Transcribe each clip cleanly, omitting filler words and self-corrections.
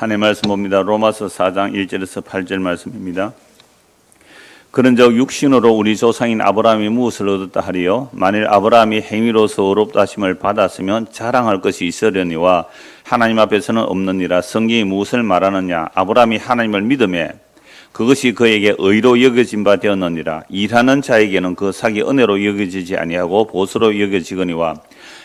하나님의 말씀 봅니다. 로마서 4장 1절에서 8절 말씀입니다. 그런즉 육신으로 우리 조상인 아브라함이 무엇을 얻었다 하리요? 만일 아브라함이 행위로서 의롭다 하심을 받았으면 자랑할 것이 있으려니와 하나님 앞에서는 없느니라. 성경이 무엇을 말하느냐? 아브라함이 하나님을 믿음에 그것이 그에게 의로 여겨진 바 되었느니라. 일하는 자에게는 그 삭이 은혜로 여겨지지 아니하고 보수로 여겨지거니와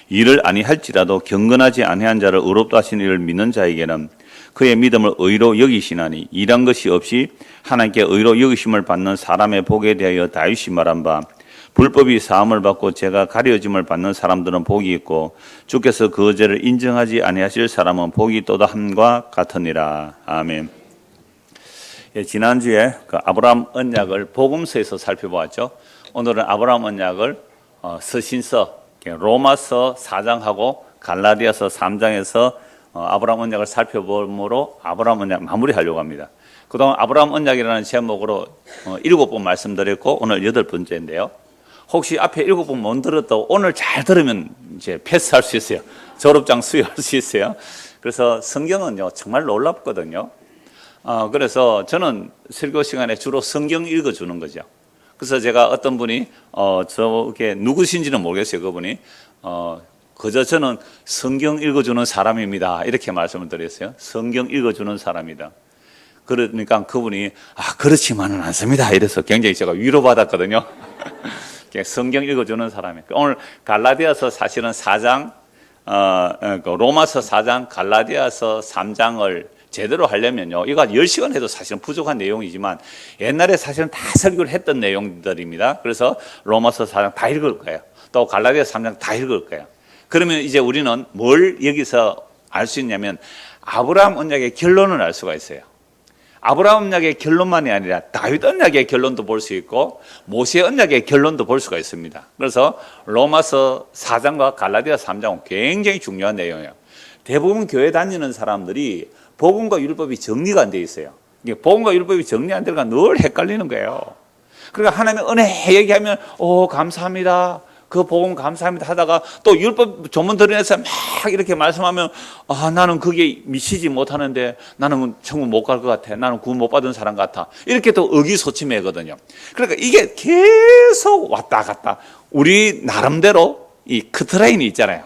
일을 아니할지라도 경건하지 아니한 자를 의롭다 하신 이를 믿는 자에게는 그의 믿음을 의로 여기시나니 일한 것이 없이 하나님께 의로 여기심을 받는 사람의 복에 대하여 다윗이 말한 바 불법이 사함을 받고 죄가 가려짐을 받는 사람들은 복이 있고 주께서 그 죄를 인정하지 아니하실 사람은 복이 또다 함과 같으니라. 아멘. 예, 지난주에 그 아브라함 언약을 복음서에서 살펴보았죠. 오늘은 아브라함 언약을 서신서 로마서 4장하고 갈라디아서 3장에서 아브라함 언약을 살펴보므로 아브라함 언약 마무리하려고 합니다. 그동안 아브라함 언약이라는 제목으로 7번 말씀드렸고 오늘 8번째인데요. 혹시 앞에 7번 못 들었도 오늘 잘 들으면 이제 패스할 수 있어요. 졸업장 수여할 수 있어요. 그래서 성경은요 정말 놀랍거든요. 그래서 저는 설교 시간에 주로 성경 읽어주는 거죠. 그래서 제가 어떤 분이 저게 누구신지는 모르겠어요. 그분이 그저 저는 성경 읽어주는 사람입니다. 이렇게 말씀을 드렸어요. 성경 읽어주는 사람이다. 그러니까 그분이 그렇지만은 않습니다. 이래서 굉장히 제가 위로받았거든요. 성경 읽어주는 사람이에요. 오늘 갈라디아서 사실은 4장, 로마서 4장, 갈라디아서 3장을 제대로 하려면요, 이거 10시간 해도 사실은 부족한 내용이지만 옛날에 사실은 다 설교를 했던 내용들입니다. 그래서 로마서 4장 다 읽을 거예요. 또 갈라디아서 3장 다 읽을 거예요. 그러면 이제 우리는 뭘 여기서 알 수 있냐면 아브라함 언약의 결론을 알 수가 있어요. 아브라함 언약의 결론만이 아니라 다윗 언약의 결론도 볼 수 있고 모세 언약의 결론도 볼 수가 있습니다. 그래서 로마서 4장과 갈라디아서 3장은 굉장히 중요한 내용이에요. 대부분 교회 다니는 사람들이 복음과 율법이 정리가 안 돼 있어요. 복음과 율법이 정리 안 되니까 늘 헷갈리는 거예요. 그러니까 하나님의 은혜 얘기하면 감사합니다. 그 복음 감사합니다 하다가 또 율법 조문 들으면서 막 이렇게 말씀하면 나는 그게 미치지 못하는데 나는 천국 못 갈 것 같아. 나는 구원 못 받은 사람 같아. 이렇게 또 의기소침해거든요. 그러니까 이게 계속 왔다 갔다. 우리 나름대로 이 커트라인이 있잖아요.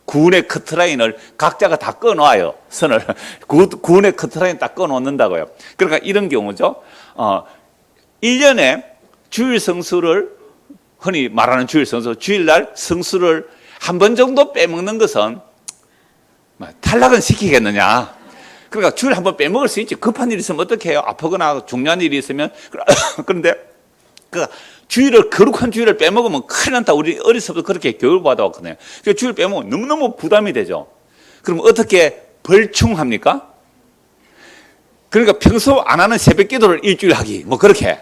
구원의 커트라인을 각자가 다 꺼놓아요. 선을. 구원의 커트라인 딱 꺼놓는다고요. 그러니까 이런 경우죠. 1년에 주일 성수를 흔히 말하는 주일 성수, 주일날 성수를 한 번 정도 빼먹는 것은 탈락은 시키겠느냐. 그러니까 주일 한 번 빼먹을 수 있지. 급한 일이 있으면 어떻게 해요? 아프거나 중요한 일이 있으면. 그런데 주일을, 거룩한 주일을 빼먹으면 큰일 난다. 우리 어렸을 때부터 그렇게 교육을 받아왔거든요. 그러니까 주일 빼먹으면 너무너무 부담이 되죠. 그럼 어떻게 벌충합니까? 그러니까 평소 안 하는 새벽 기도를 일주일 하기. 그렇게.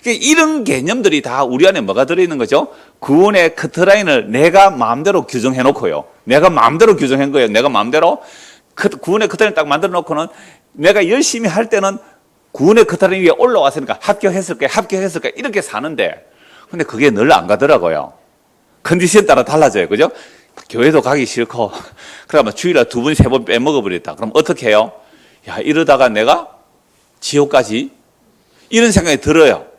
그러니까 이런 개념들이 다 우리 안에 뭐가 들어있는 거죠? 구원의 커트라인을 내가 마음대로 규정해 놓고요. 내가 마음대로 규정한 거예요. 내가 마음대로. 구원의 커트라인 딱 만들어 놓고는 내가 열심히 할 때는 구원의 커트라인 위에 올라왔으니까 합격했을 거야. 이렇게 사는데, 근데 그게 늘 안 가더라고요. 컨디션 따라 달라져요. 그죠? 교회도 가기 싫고, 그러면 주일날 2번, 3번 빼먹어버렸다. 그럼 어떻게 해요? 이러다가 내가 지옥까지? 이런 생각이 들어요.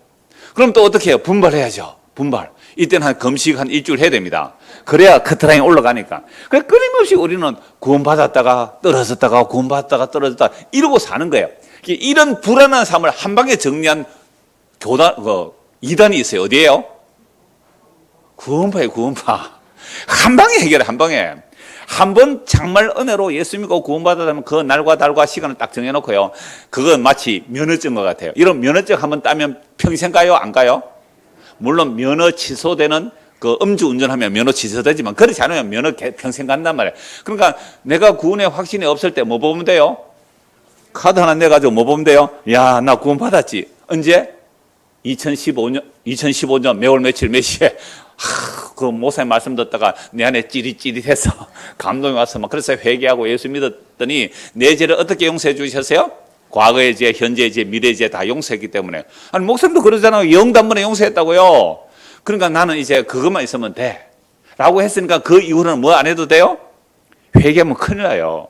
그럼 또 어떻게 해요? 분발해야죠. 분발. 이때는 한 금식 한 일주일 해야 됩니다. 그래야 커트라인 올라가니까. 그래서 끊임없이 우리는 구원받았다가 떨어졌다가 구원받았다가 떨어졌다가 이러고 사는 거예요. 이런 불안한 삶을 한 방에 정리한 이단이 있어요. 어디예요? 구원파예요, 구원파. 한 방에 해결해, 한 방에. 한 번 정말 은혜로 예수 믿고 구원받았다면 그 날과 달과 시간을 딱 정해놓고요. 그건 마치 면허증과 같아요. 이런 면허증 한번 따면 평생 가요? 안 가요? 물론 면허 취소되는 그 음주 운전하면 면허 취소되지만 그렇지 않으면 면허 평생 간단 말이에요. 그러니까 내가 구원의 확신이 없을 때 뭐 보면 돼요? 카드 하나 내가지고 뭐 보면 돼요? 나 구원 받았지. 언제? 2015년 매월 며칠 몇 시에 그 목사님 말씀 듣다가 내 안에 찌릿찌릿해서 감동이 와서 그래서 회개하고 예수 믿었더니 내 죄를 어떻게 용서해 주셨어요? 과거의 죄, 현재의 죄, 미래의 죄 다 용서했기 때문에. 아니 목사님도 그러잖아요. 영단번에 용서했다고요. 그러니까 나는 이제 그것만 있으면 돼 라고 했으니까 그 이후로는 뭐 안 해도 돼요? 회개하면 큰일 나요.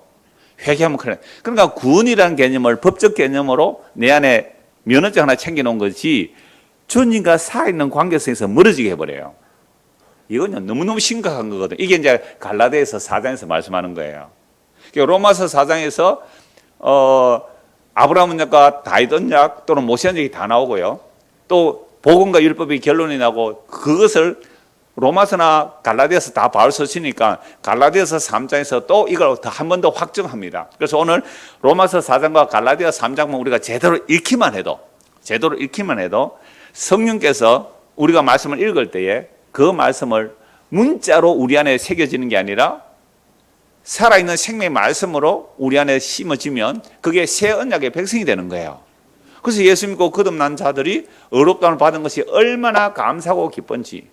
회개하면 큰일 나요. 그러니까 구원이라는 개념을 법적 개념으로 내 안에 면허증 하나 챙겨놓은 것이 주님과 살아있는 관계성에서 멀어지게 해버려요. 이건 너무너무 심각한 거거든요. 이게 이제 갈라디아서 4장에서 말씀하는 거예요. 그러니까 로마서 4장에서 아브라함 언약과 다윗 언약 또는 모세 언약이 다 나오고요. 또 복음과 율법의 결론이 나고 그것을 로마서나 갈라디아서 다 바울 쓰시니까 갈라디아서 3장에서 또 이걸 한 번 더 확정합니다. 그래서 오늘 로마서 4장과 갈라디아 3장만 우리가 제대로 읽기만 해도 성령께서 우리가 말씀을 읽을 때에 그 말씀을 문자로 우리 안에 새겨지는 게 아니라 살아있는 생명의 말씀으로 우리 안에 심어지면 그게 새 언약의 백성이 되는 거예요. 그래서 예수 믿고 거듭난 자들이 의롭다움을 받은 것이 얼마나 감사하고 기쁜지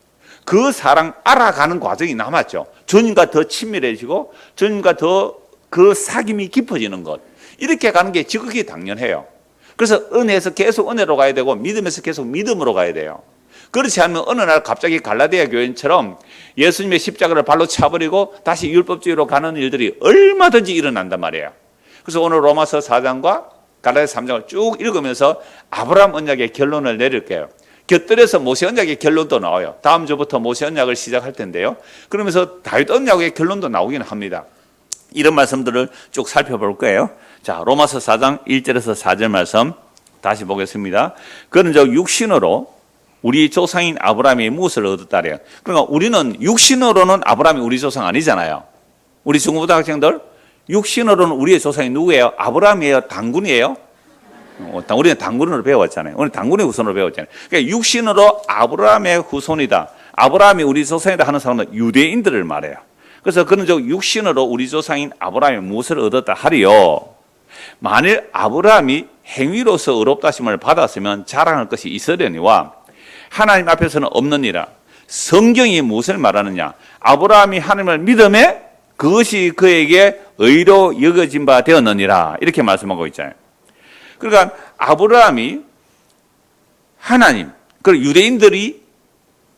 그 사랑 알아가는 과정이 남았죠. 주님과 더 친밀해지고 주님과 더 그 사귐이 깊어지는 것, 이렇게 가는 게 지극히 당연해요. 그래서 은혜에서 계속 은혜로 가야 되고 믿음에서 계속 믿음으로 가야 돼요. 그렇지 않으면 어느 날 갑자기 갈라디아 교인처럼 예수님의 십자가를 발로 차버리고 다시 율법주의로 가는 일들이 얼마든지 일어난단 말이에요. 그래서 오늘 로마서 4장과 갈라디아 3장을 쭉 읽으면서 아브라함 언약의 결론을 내릴게요. 곁들여서 모세 언약의 결론도 나와요. 다음 주부터 모세 언약을 시작할 텐데요. 그러면서 다윗 언약의 결론도 나오긴 합니다. 이런 말씀들을 쭉 살펴볼 거예요. 자, 로마서 4장 1절에서 4절 말씀 다시 보겠습니다. 그는 저 육신으로 우리 조상인 아브라함이 무엇을 얻었다래요. 그러니까 우리는 육신으로는 아브라함이 우리 조상 아니잖아요. 우리 중고등학교 학생들 육신으로는 우리의 조상이 누구예요? 아브라함이에요? 당군이에요? 우리는 당군으로 배웠잖아요. 우리는 당군의 후손으로 배웠잖아요. 그러니까 육신으로 아브라함의 후손이다, 아브라함이 우리 조상이다 하는 사람은 유대인들을 말해요. 그래서 그는 저 육신으로 우리 조상인 아브라함이 무엇을 얻었다 하리요. 만일 아브라함이 행위로서 의롭다 하심을 받았으면 자랑할 것이 있으려니와 하나님 앞에서는 없느니라. 성경이 무엇을 말하느냐? 아브라함이 하나님을 믿음에 그것이 그에게 의로 여겨진 바 되었느니라, 이렇게 말씀하고 있잖아요. 그러니까 아브라함이 하나님, 그리고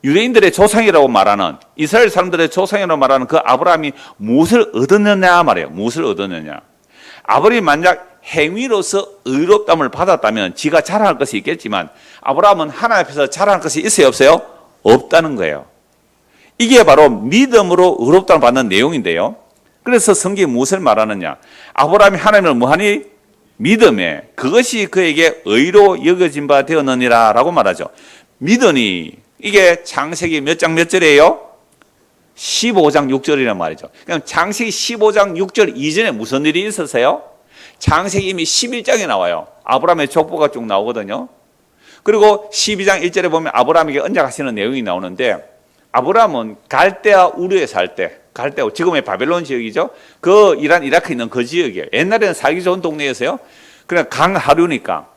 유대인들의 조상이라고 말하는, 이스라엘 사람들의 조상이라고 말하는 그 아브라함이 무엇을 얻었느냐 말이에요. 무엇을 얻었느냐? 아브라함이 만약 행위로서 의롭다함을 받았다면 지가 자랑할 것이 있겠지만 아브라함은 하나님 앞에서 자랑할 것이 있어요, 없어요? 없다는 거예요. 이게 바로 믿음으로 의롭다함을 받는 내용인데요. 그래서 성경이 무엇을 말하느냐? 아브라함이 하나님을 뭐하니? 믿음에 그것이 그에게 의로 여겨진 바 되었느니라 라고 말하죠. 믿으니, 이게 창세기 몇 장 몇 절이에요? 15장 6절이란 말이죠. 그럼 창세기 15장 6절 이전에 무슨 일이 있었어요? 창세기 이미 11장에 나와요. 아브라함의 족보가 쭉 나오거든요. 그리고 12장 1절에 보면 아브라함에게 언약하시는 내용이 나오는데, 아브라함은 갈대아 우르에 살 때, 갈대아 지금의 바벨론 지역이죠. 그 이라크에 있는 그 지역이에요. 옛날에는 살기 좋은 동네였어요. 그냥 강 하류니까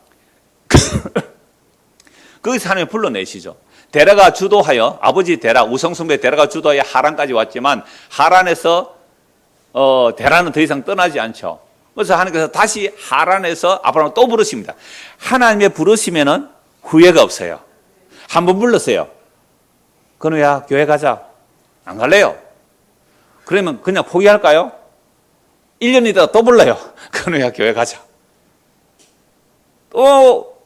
거기서 하나님 불러내시죠. 데라가 주도하여, 아버지 데라, 우상숭배 데라가 주도하여 하란까지 왔지만 하란에서 데라는 더 이상 떠나지 않죠. 그래서 하나님께서 다시 하란에서 아브라함을 또 부르십니다. 하나님의 부르시면은 후회가 없어요. 한 번 불렀어요. 건우야, 교회 가자. 안 갈래요? 그러면 그냥 포기할까요? 1년 있다가 또 불러요. 건우야, 교회 가자. 또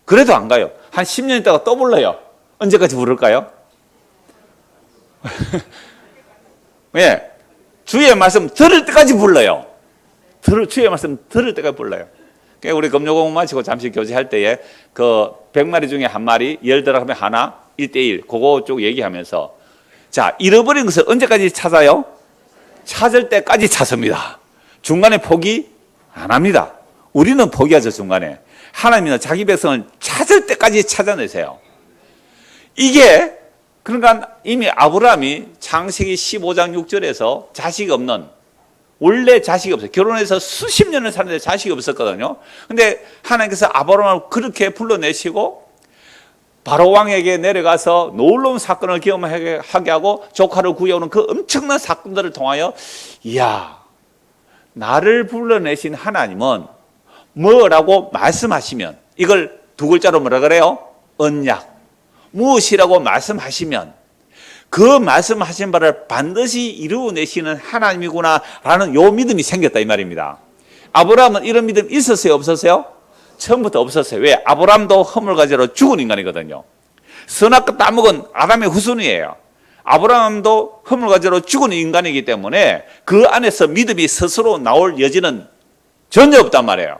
그래도 안 가요. 한 10년 있다가 또 불러요. 언제까지 부를까요? 예, 주의 말씀 들을 때까지 불러요. 주의 말씀 들을 때까지 불러요. 그러니까 우리 금요공부 마치고 잠시 교제할 때에 그 100마리 중에 한 마리, 예를 들어 하면 하나, 1대1 그거 쭉 얘기하면서, 자, 잃어버린 것을 언제까지 찾아요? 찾을 때까지 찾습니다. 중간에 포기 안 합니다. 우리는 포기하죠. 중간에. 하나님은 자기 백성을 찾을 때까지 찾아내세요. 이게 그러니까 이미 아브라함이 창세기 15장 6절에서 자식 없는, 원래 자식이 없어요. 결혼해서 수십 년을 사는데 자식이 없었거든요. 근데 하나님께서 아브라함을 그렇게 불러내시고 바로 왕에게 내려가서 놀라운 사건을 경험하게 하고 조카를 구해오는 그 엄청난 사건들을 통하여, 이야, 나를 불러내신 하나님은 뭐라고 말씀하시면, 이걸 두 글자로 뭐라 그래요? 언약. 무엇이라고 말씀하시면 그 말씀하신 바를 반드시 이루어내시는 하나님이구나라는 요 믿음이 생겼다 이 말입니다. 아브라함은 이런 믿음 있었어요, 없었어요? 처음부터 없었어요. 왜? 아브라함도 허물가지로 죽은 인간이거든요. 선악과 따먹은 아담의 후손이에요. 아브라함도 허물가지로 죽은 인간이기 때문에 그 안에서 믿음이 스스로 나올 여지는 전혀 없단 말이에요.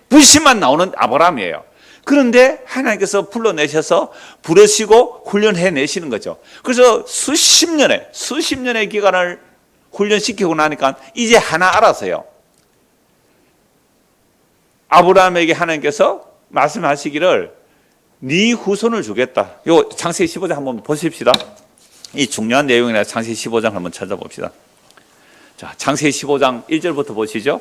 불신만 나오는 아브라함이에요. 그런데 하나님께서 불러내셔서 부르시고 훈련해 내시는 거죠. 그래서 수십 년의 기간을 훈련시키고 나니까 이제 하나 알아서요. 아브라함에게 하나님께서 말씀하시기를 네 후손을 주겠다. 요 창세기 15장 한번 보십시다. 이 중요한 내용이라 창세기 15장 한번 찾아봅시다. 자, 창세기 15장 1절부터 보시죠.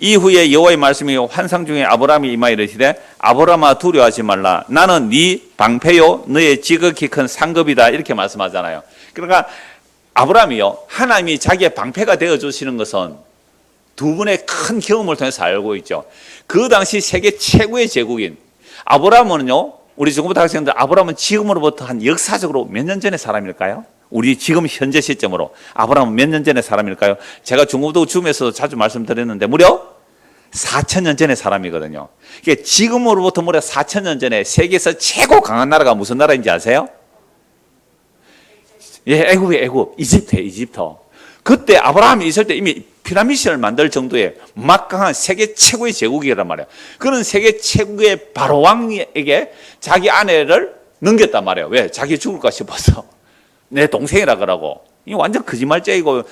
이후에 여호와의 말씀이 환상 중에 아브라함이 임하여 이르시되 아브라함아 두려워하지 말라. 나는 네 방패요 너의 지극히 큰 상급이다. 이렇게 말씀하잖아요. 그러니까 아브라함이요, 하나님이 자기의 방패가 되어주시는 것은 두 분의 큰 경험을 통해서 알고 있죠. 그 당시 세계 최고의 제국인 아브라함은요, 우리 중고등부 학생들, 아브라함은 지금으로부터 한 역사적으로 몇 년 전의 사람일까요? 우리 지금 현재 시점으로 아브라함은 몇 년 전의 사람일까요? 제가 중고등부 줌에서도 자주 말씀드렸는데 무려 4,000년 전의 사람이거든요. 이게 지금으로부터 무려 4,000년 전에 세계에서 최고 강한 나라가 무슨 나라인지 아세요? 예, 애굽, 이집트. 그때 아브라함이 있을 때 이미 피라미드를 만들 정도의 막강한 세계 최고의 제국이란 말이에요. 그런 세계 최고의 바로 왕에게 자기 아내를 넘겼단 말이에요. 왜? 자기 죽을까 싶어서. 내 동생이라 그러고. 이 완전 거짓말쟁이고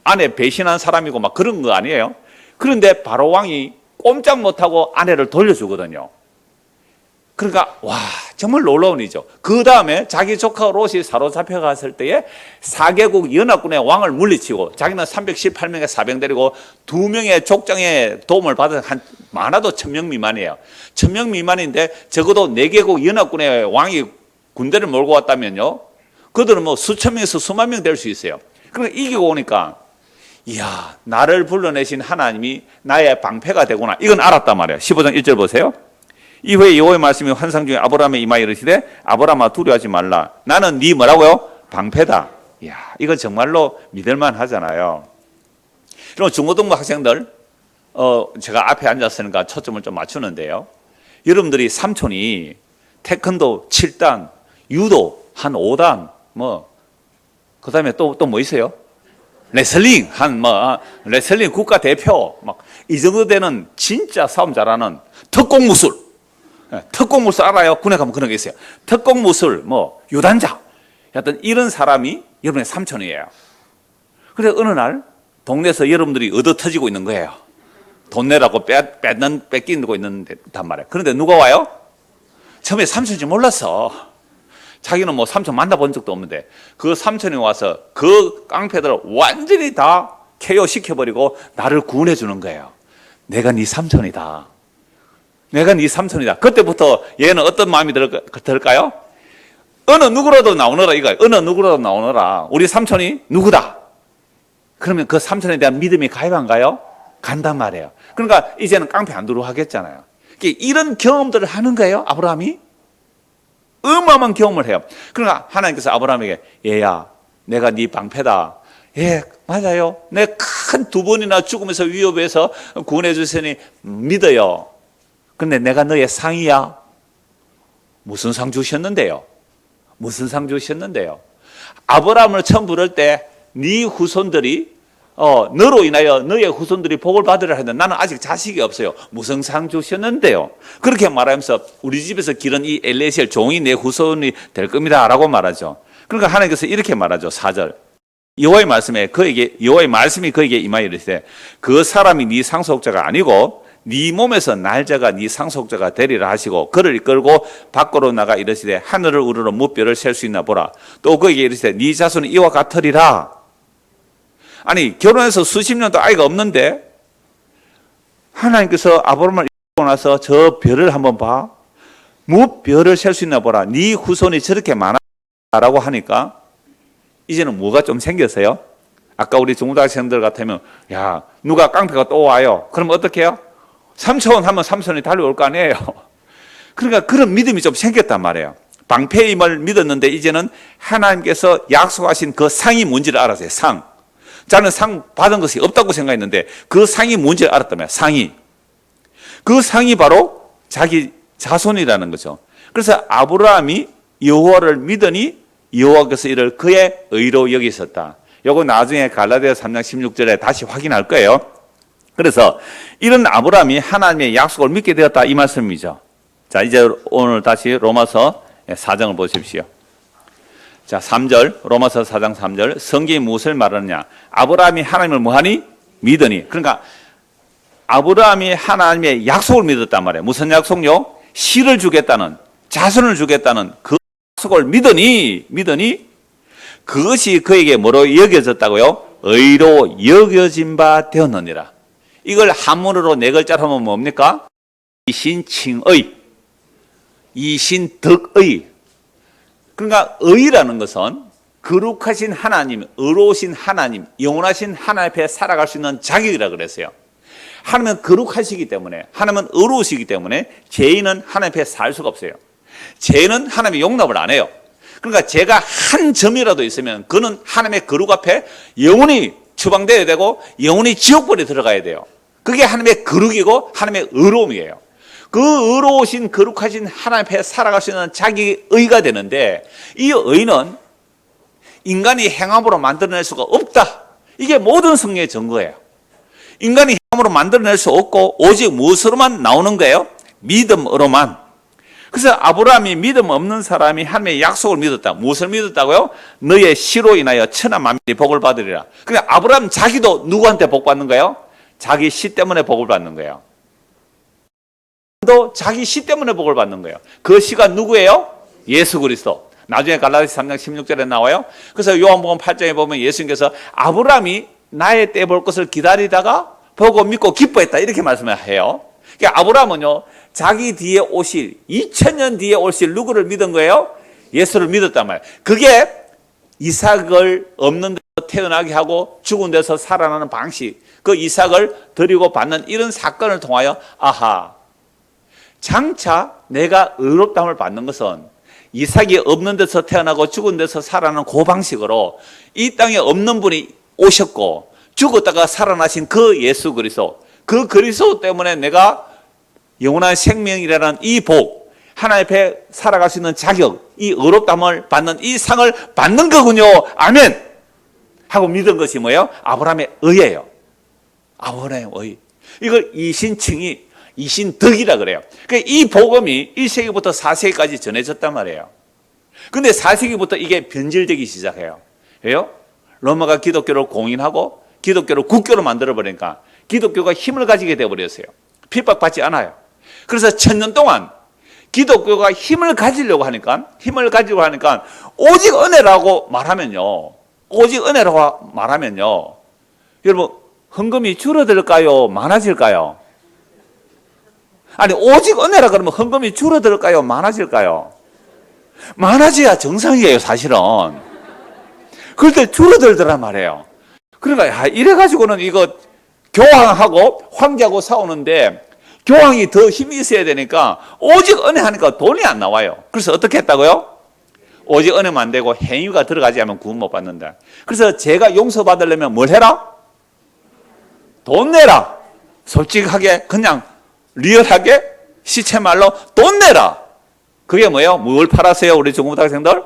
아내 배신한 사람이고 막 그런 거 아니에요. 그런데 바로 왕이 꼼짝 못하고 아내를 돌려주거든요. 그러니까 와, 정말 놀라운 일이죠. 그 다음에 자기 조카 롯이 사로잡혀 갔을 때에 4개국 연합군의 왕을 물리치고 자기는 318명의 사병 데리고 2명의 족장의 도움을 받아서 한 많아도 1,000명 미만이에요. 1,000명 미만인데 적어도 4개국 연합군의 왕이 군대를 몰고 왔다면요, 그들은 뭐 수천 명에서 수만 명 될 수 있어요. 그러니까 이기고 오니까 이야, 나를 불러내신 하나님이 나의 방패가 되구나, 이건 알았단 말이에요. 15장 1절 보세요. 이후에 여호와의 말씀이 환상 중에 아브라함에 임하여 이르시되 아브라함아 두려워하지 말라. 나는 네 뭐라고요? 방패다. 이야, 이건 정말로 믿을만 하잖아요. 그럼 중고등부 학생들, 제가 앞에 앉았으니까 초점을 좀 맞추는데요. 여러분들이 삼촌이 태권도 7단, 유도 한 5단, 그 다음에 또 뭐 있어요? 레슬링, 레슬링 국가대표, 이 정도 되는 진짜 싸움 잘하는 특공무술. 특공무술 알아요? 군에 가면 그런 게 있어요. 특공무술, 유단자. 하여튼 이런 사람이 여러분의 삼촌이에요. 그래서 어느 날 동네에서 여러분들이 얻어 터지고 있는 거예요. 돈 내라고 뺏기고 있는 단 말이에요. 그런데 누가 와요? 처음에 삼촌인지 몰랐어. 자기는 삼촌 만나본 적도 없는데 그 삼촌이 와서 그 깡패들을 완전히 다 KO 시켜버리고 나를 구원해 주는 거예요. 내가 네 삼촌이다. 내가 네 삼촌이다. 그때부터 얘는 어떤 마음이 들까요? 어느 누구라도 나오너라 이거예요. 어느 누구라도 나오너라. 우리 삼촌이 누구다. 그러면 그 삼촌에 대한 믿음이 가요 안 가요? 간단 말이에요. 그러니까 이제는 깡패 안 두루 하겠잖아요. 이런 경험들을 하는 거예요, 아브라함이. 어마어마한 경험을 해요. 그러니까 하나님께서 아브라함에게 얘야, 내가 네 방패다. 예, 맞아요. 내 큰 2번이나 죽으면서 위협해서 구원해 주시니 믿어요. 근데 내가 너의 상이야. 무슨 상 주셨는데요? 무슨 상 주셨는데요? 아브라함을 처음 부를 때 네 후손들이 너로 인하여 너의 후손들이 복을 받으라 했는데 나는 아직 자식이 없어요. 무슨 상 주셨는데요? 그렇게 말하면서 우리 집에서 기른 이 엘리에셀 종이 내 후손이 될 겁니다 라고 말하죠. 그러니까 하나님께서 이렇게 말하죠. 4절. 여호와의 말씀이 그에게 임하여 이르시되 그 사람이 네 상속자가 아니고 네 몸에서 날짜가 네 상속자가 되리라 하시고 그를 이끌고 밖으로 나가 이르시되 하늘을 우러러 무뼈를 셀 수 있나 보라. 또 그에게 이르시되 네 자손은 이와 같으리라. 아니, 결혼해서 수십 년도 아이가 없는데 하나님께서 아브라함을 이끌고 나서 저 별을 한번 봐. 무뼈를 셀 수 있나 보라. 네 후손이 저렇게 많아라고 하니까 이제는 뭐가 좀 생겼어요? 아까 우리 중고등학생들 같으면 야, 누가 깡패가 또 와요. 그럼 어떻게 해요? 삼촌 하면 삼촌이 달려올 거 아니에요. 그러니까 그런 믿음이 좀 생겼단 말이에요. 방패임을 믿었는데 이제는 하나님께서 약속하신 그 상이 뭔지를 알았어요. 상. 자는 상 받은 것이 없다고 생각했는데 그 상이 뭔지를 알았다며. 상이. 그 상이 바로 자기 자손이라는 거죠. 그래서 아브라함이 여호와를 믿으니 여호와께서 이를 그의 의로 여기셨다. 요거 나중에 갈라디아 3장 16절에 다시 확인할 거예요. 그래서 이런 아브라함이 하나님의 약속을 믿게 되었다 이 말씀이죠. 자, 이제 오늘 다시 로마서 4장을 보십시오. 자, 3절, 로마서 4장 3절. 성경이 무엇을 말하느냐? 아브라함이 하나님을 뭐하니? 믿으니. 그러니까 아브라함이 하나님의 약속을 믿었단 말이에요. 무슨 약속요? 씨를 주겠다는, 자손을 주겠다는 그 약속을 믿으니 그것이 그에게 뭐로 여겨졌다고요? 의로 여겨진 바 되었느니라. 이걸 한문으로 네 글자로 하면 뭡니까? 이신칭의, 이신덕의. 그러니까 의라는 것은 거룩하신 하나님, 의로우신 하나님, 영원하신 하나님 앞에 살아갈 수 있는 자격이라 그랬어요. 하나님은 거룩하시기 때문에, 하나님은 의로우시기 때문에 죄인은 하나님 앞에 살 수가 없어요. 죄는 하나님의 용납을 안 해요. 그러니까 죄가 한 점이라도 있으면 그는 하나님의 거룩 앞에 영원히 처방되어야 되고 영원히 지옥불에 들어가야 돼요. 그게 하나님의 거룩이고 하나님의 의로움이에요. 그 의로우신 거룩하신 하나님 앞에 살아갈 수 있는 자기 의가 되는데 이 의는 인간이 행함으로 만들어낼 수가 없다. 이게 모든 성경의 증거예요. 인간이 행함으로 만들어낼 수 없고 오직 무엇으로만 나오는 거예요? 믿음으로만. 그래서 아브라함이 믿음 없는 사람이 하나님의 약속을 믿었다. 무엇을 믿었다고요? 너의 씨로 인하여 천하 만민이 복을 받으리라. 그러니까 아브라함 자기도 누구한테 복 받는 거예요? 자기 씨 때문에 복을 받는 거예요. 또 자기 씨 때문에 복을 받는 거예요. 그 씨가 누구예요? 예수 그리스도. 나중에 갈라디아 3장 16절에 나와요. 그래서 요한복음 8장에 보면 예수님께서 아브라함이 나의 때 볼 것을 기다리다가 보고 믿고 기뻐했다 이렇게 말씀을 해요. 그러니까 아브라함은요 자기 뒤에 오실 2000년 뒤에 오실 누구를 믿은 거예요? 예수를 믿었단 말이에요. 그게 이삭을 없는 데서 태어나게 하고 죽은 데서 살아나는 방식, 그 이삭을 드리고 받는 이런 사건을 통하여 아하, 장차 내가 의롭다함을 받는 것은 이삭이 없는 데서 태어나고 죽은 데서 살아나는 그 방식으로 이 땅에 없는 분이 오셨고 죽었다가 살아나신 그 예수 그리스도, 그 그리스도 때문에 내가 영원한 생명이라는 이 복, 하나님 앞에 살아갈 수 있는 자격, 이 의롭다함을 받는 이 상을 받는 거군요. 아멘! 하고 믿은 것이 뭐예요? 아브라함의 의예요. 아브라함의 의. 이걸 이신칭이, 이신덕이라 그래요. 그러니까 이 복음이 1세기부터 4세기까지 전해졌단 말이에요. 근데 4세기부터 이게 변질되기 시작해요. 왜요? 로마가 기독교를 공인하고 기독교를 국교로 만들어버리니까 기독교가 힘을 가지게 되어버렸어요. 핍박받지 않아요. 그래서 1000년 동안 기독교가 힘을 가지려고 하니까 오직 은혜라고 말하면요. 오직 은혜라고 말하면요. 여러분 헌금이 줄어들까요? 많아질까요? 아니 오직 은혜라 그러면 헌금이 줄어들까요? 많아질까요? 많아져야 정상이에요 사실은. 그럴 때 줄어들더란 말이에요. 그러니까 이래가지고는 이거 교황하고 황제하고 싸우는데 교황이 더 힘이 있어야 되니까 오직 은혜 하니까 돈이 안 나와요. 그래서 어떻게 했다고요? 오직 은혜만 안 되고 행위가 들어가지 않으면 구원 못 받는다. 그래서 제가 용서받으려면 뭘 해라? 돈 내라. 솔직하게 그냥 리얼하게 시체말로 돈 내라. 그게 뭐예요? 뭘 팔았어요? 우리 중고등부 학생들?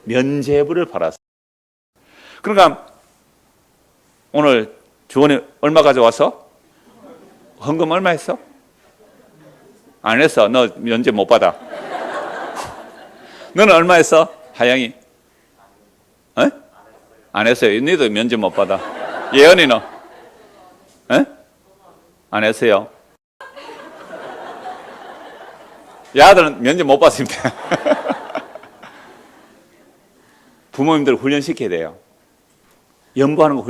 면죄부를 팔았어요. 그러니까 오늘 주원이 얼마 가져왔어? 헌금 얼마 했어? 안 했어. 너 면제 못 받아. 너는 얼마 했어? 하영이? 에? 안 했어요. 너도 면제 못 받아. 예언이는? 에? 안 했어요. 야들은 면제 못 받습니다. 부모님들 훈련시켜야 돼요. 연구하는 거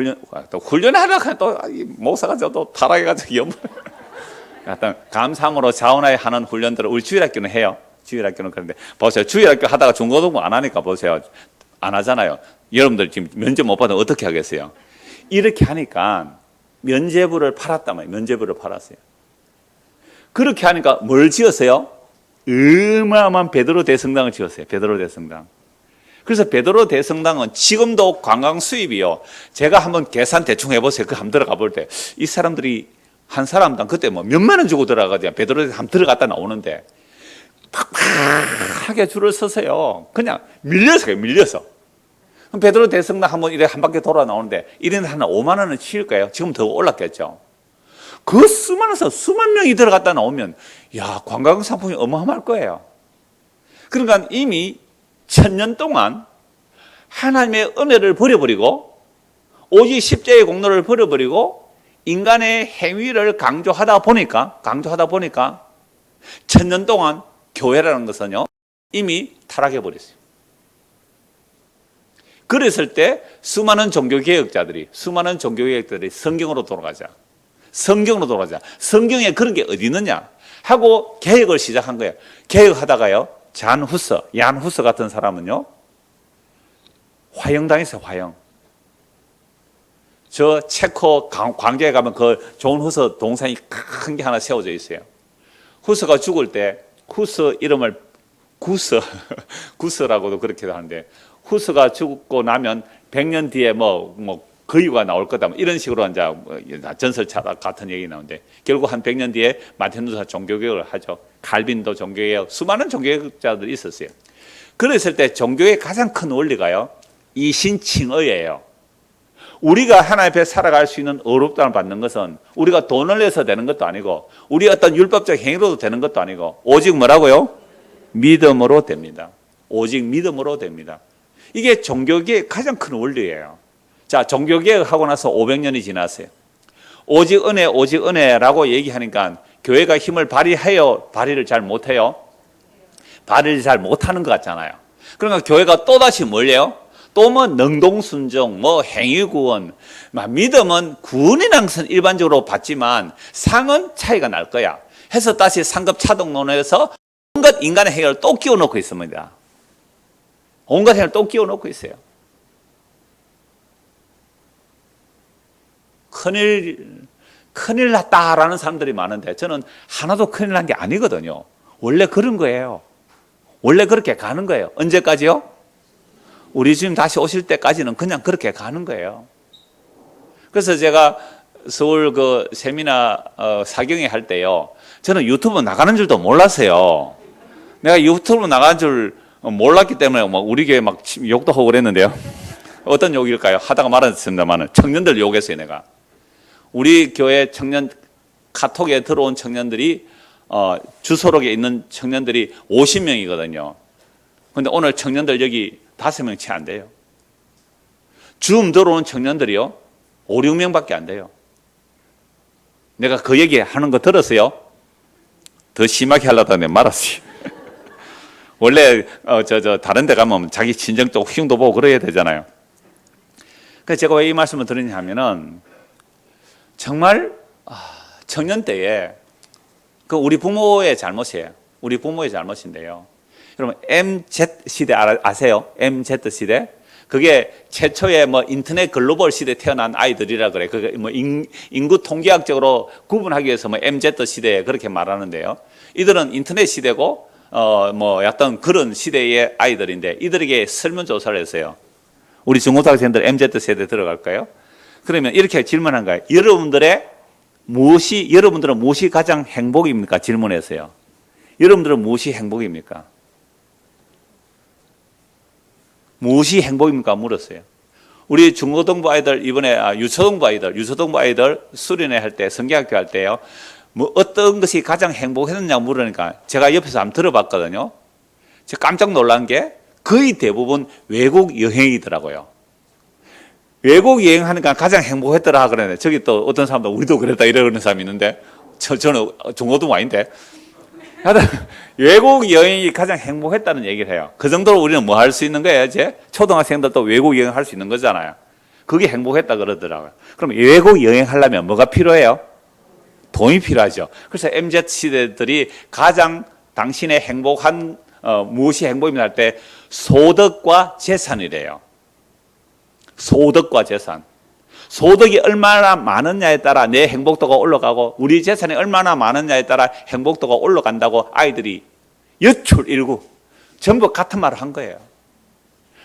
또 훈련하려고 또 목사가 또 타락해가지고 연구. 하여튼 감사함으로 자원하여 하는 훈련들을 우리 주일학교는 해요. 주일학교는 그런데 보세요. 주일학교 하다가 중고등부 안 하니까 보세요. 안 하잖아요. 여러분들 지금 면제 못 받으면 어떻게 하겠어요? 이렇게 하니까 면죄부를 팔았단 말이에요. 면죄부를 팔았어요. 그렇게 하니까 뭘 지었어요? 어마어마한 베드로 대성당을 지었어요. 베드로 대성당. 그래서 베드로 대성당은 지금도 관광 수입이요. 제가 한번 계산 대충 해보세요. 그 한번 들어가 볼 때 이 사람들이 한 사람당 그때 뭐 몇만 원 주고 들어가거든요. 베드로 대성당 한번 들어갔다 나오는데 팍팍하게 줄을 서서요. 그냥 밀려서 가요. 밀려서. 그럼 베드로 대성당 한번 이래 한 바퀴 돌아 나오는데 1인당 한 5만 원은 치일 거예요. 지금 더 올랐겠죠. 그 수만 명이 들어갔다 나오면 야, 관광 상품이 어마어마할 거예요. 그러니까 이미 1000년 동안 하나님의 은혜를 버려버리고 오직 십자가의 공로를 버려버리고 인간의 행위를 강조하다 보니까 1000년 동안 교회라는 것은요 이미 타락해 버렸어요. 그랬을 때 수많은 종교개혁자들이 성경으로 돌아가자. 성경에 그런 게 어디 있느냐 하고 개혁을 시작한 거예요. 개혁하다가요 얀 후서 같은 사람은요 화형당했어요. 화형. 저 체코 광장에 가면 그 좋은 후서 동상이 큰 게 하나 세워져 있어요. 후서가 죽을 때 후서 이름을 구서라고도 그렇게도 하는데 후서가 죽고 나면 100년 뒤에 뭐 거유가 나올 거다. 이런 식으로 이제 전설차 같은 얘기 나오는데 결국 한 100년 뒤에 마틴 루터 종교개혁을 하죠. 칼빈도 종교개혁, 수많은 종교개혁자들이 있었어요. 그랬을 때 종교의 가장 큰 원리가요. 이신칭의예요. 우리가 하나님 앞에 살아갈 수 있는 의롭다움을 받는 것은 우리가 돈을 내서 되는 것도 아니고 우리 어떤 율법적 행위로도 되는 것도 아니고 오직 뭐라고요? 믿음으로 됩니다. 오직 믿음으로 됩니다. 이게 종교개혁의 가장 큰 원리예요. 자, 종교개혁하고 나서 500년이 지났어요. 오직 은혜라고 얘기하니까 교회가 힘을 발휘해요? 발휘를 잘 못해요? 발휘를 잘 못하는 것 같잖아요. 그러니까 교회가 또다시 뭘 해요? 또 뭐 능동순종, 뭐 행위구원, 믿음은 구원이라는 것은 일반적으로 받지만 상은 차이가 날 거야. 해서 다시 상급 차등론에서 온갖 인간의 해결을 또 끼워놓고 있습니다. 온갖 해결을 또 끼워놓고 있어요. 큰일 났다라는 사람들이 많은데 저는 하나도 큰일 난 게 아니거든요. 원래 그런 거예요. 원래 그렇게 가는 거예요. 언제까지요? 우리 주님 다시 오실 때까지는 그냥 그렇게 가는 거예요. 그래서 제가 서울 그 세미나 사경회 할 때요. 저는 유튜브 나가는 줄도 몰랐어요. 내가 유튜브 나가는 줄 몰랐기 때문에 막 우리 교회 막 욕도 하고 그랬는데요. 어떤 욕일까요? 하다가 말았습니다만 청년들 욕했어요, 내가. 우리 교회 청년 카톡에 들어온 청년들이 주소록에 있는 청년들이 50명이거든요. 근데 오늘 청년들 여기 5명 채 안 돼요. 줌 들어온 청년들이요 5, 6명밖에 안 돼요. 내가 그 얘기 하는 거 들었어요? 더 심하게 하려다 내가 말았어요. 원래 다른 데 가면 자기 친정 쪽 흉도 보고 그래야 되잖아요. 그래서 제가 왜 이 말씀을 드리냐 하면은 정말 청년 때에 그 우리 부모의 잘못이에요. 우리 부모의 잘못인데요. 여러분 MZ 시대 아세요? MZ 시대? 그게 최초의 뭐 인터넷 글로벌 시대 태어난 아이들이라 그래. 그게 뭐 인구 통계학적으로 구분하기 위해서 뭐 MZ 시대 그렇게 말하는데요. 이들은 인터넷 시대고 뭐 약간 그런 시대의 아이들인데 이들에게 설문조사를 했어요. 우리 중고등학생들 MZ 세대 들어갈까요? 그러면 이렇게 질문한 거예요. 여러분들은 무엇이 가장 행복입니까? 질문했어요. 여러분들은 무엇이 행복입니까? 무엇이 행복입니까? 물었어요. 우리 중고등부 아이들 이번에 유초등부 아이들 수련회 할 때 성경학교 할 때요. 뭐 어떤 것이 가장 행복했느냐 물으니까 제가 옆에서 한번 들어봤거든요. 제가 깜짝 놀란 게 거의 대부분 외국 여행이더라고요. 외국 여행하니까 가장 행복했더라 그러는데 저기 또 어떤 사람도 우리도 그랬다 이러는 사람이 있는데 저는 중고등 아닌데 하여튼 외국 여행이 가장 행복했다는 얘기를 해요. 그 정도로 우리는 뭐 할 수 있는 거예요? 이제 초등학생들도 외국 여행 할 수 있는 거잖아요. 그게 행복했다 그러더라고요. 그럼 외국 여행하려면 뭐가 필요해요? 돈이 필요하죠. 그래서 MZ 시대들이 가장 당신의 행복한 무엇이 행복이냐 할 때 소득과 재산이래요. 소득과 재산. 소득이 얼마나 많으냐에 따라 내 행복도가 올라가고 우리 재산이 얼마나 많으냐에 따라 행복도가 올라간다고 아이들이 여출 일구 전부 같은 말을 한 거예요.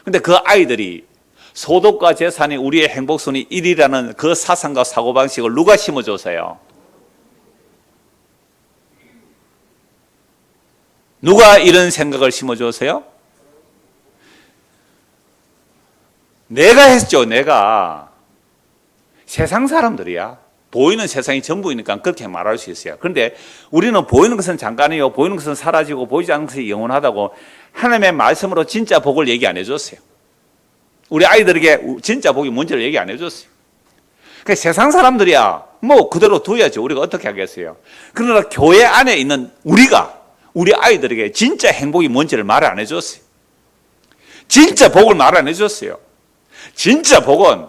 근데 그 아이들이 소득과 재산이 우리의 행복순위 1위라는 그 사상과 사고방식을 누가 심어줬어요? 누가 이런 생각을 심어줬어요? 내가 했죠. 내가. 세상 사람들이야. 보이는 세상이 전부이니까 그렇게 말할 수 있어요. 그런데 우리는 보이는 것은 잠깐이요, 보이는 것은 사라지고 보이지 않는 것이 영원하다고 하나님의 말씀으로 진짜 복을 얘기 안 해줬어요. 우리 아이들에게 진짜 복이 뭔지를 얘기 안 해줬어요. 그러니까 세상 사람들이야 뭐 그대로 둬야죠. 우리가 어떻게 하겠어요. 그러나 교회 안에 있는 우리가 우리 아이들에게 진짜 행복이 뭔지를 말 안 해줬어요. 진짜 복을 말 안 해줬어요. 진짜 복은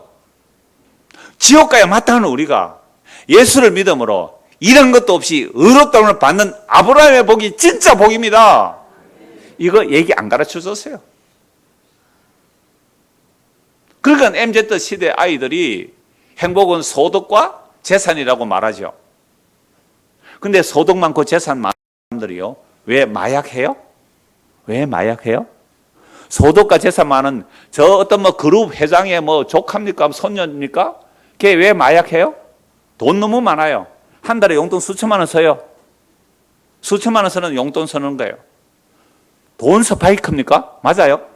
지옥 가야 마땅한 우리가 예수를 믿음으로 이런 것도 없이 의롭다움을 받는 아브라함의 복이 진짜 복입니다. 이거 얘기 안 가르쳐 줬어요. 그러니까 MZ 시대 아이들이 행복은 소득과 재산이라고 말하죠. 근데 소득 많고 재산 많은 사람들이요, 왜 마약해요? 왜 마약해요? 소득과 재산 많은 저 어떤 뭐 그룹 회장의 뭐 조카입니까? 손녀입니까? 걔 왜 마약해요? 돈 너무 많아요. 한 달에 용돈 수천만 원 써요. 수천만 원 쓰는 용돈 쓰는 거예요. 돈 스파이크입니까? 맞아요.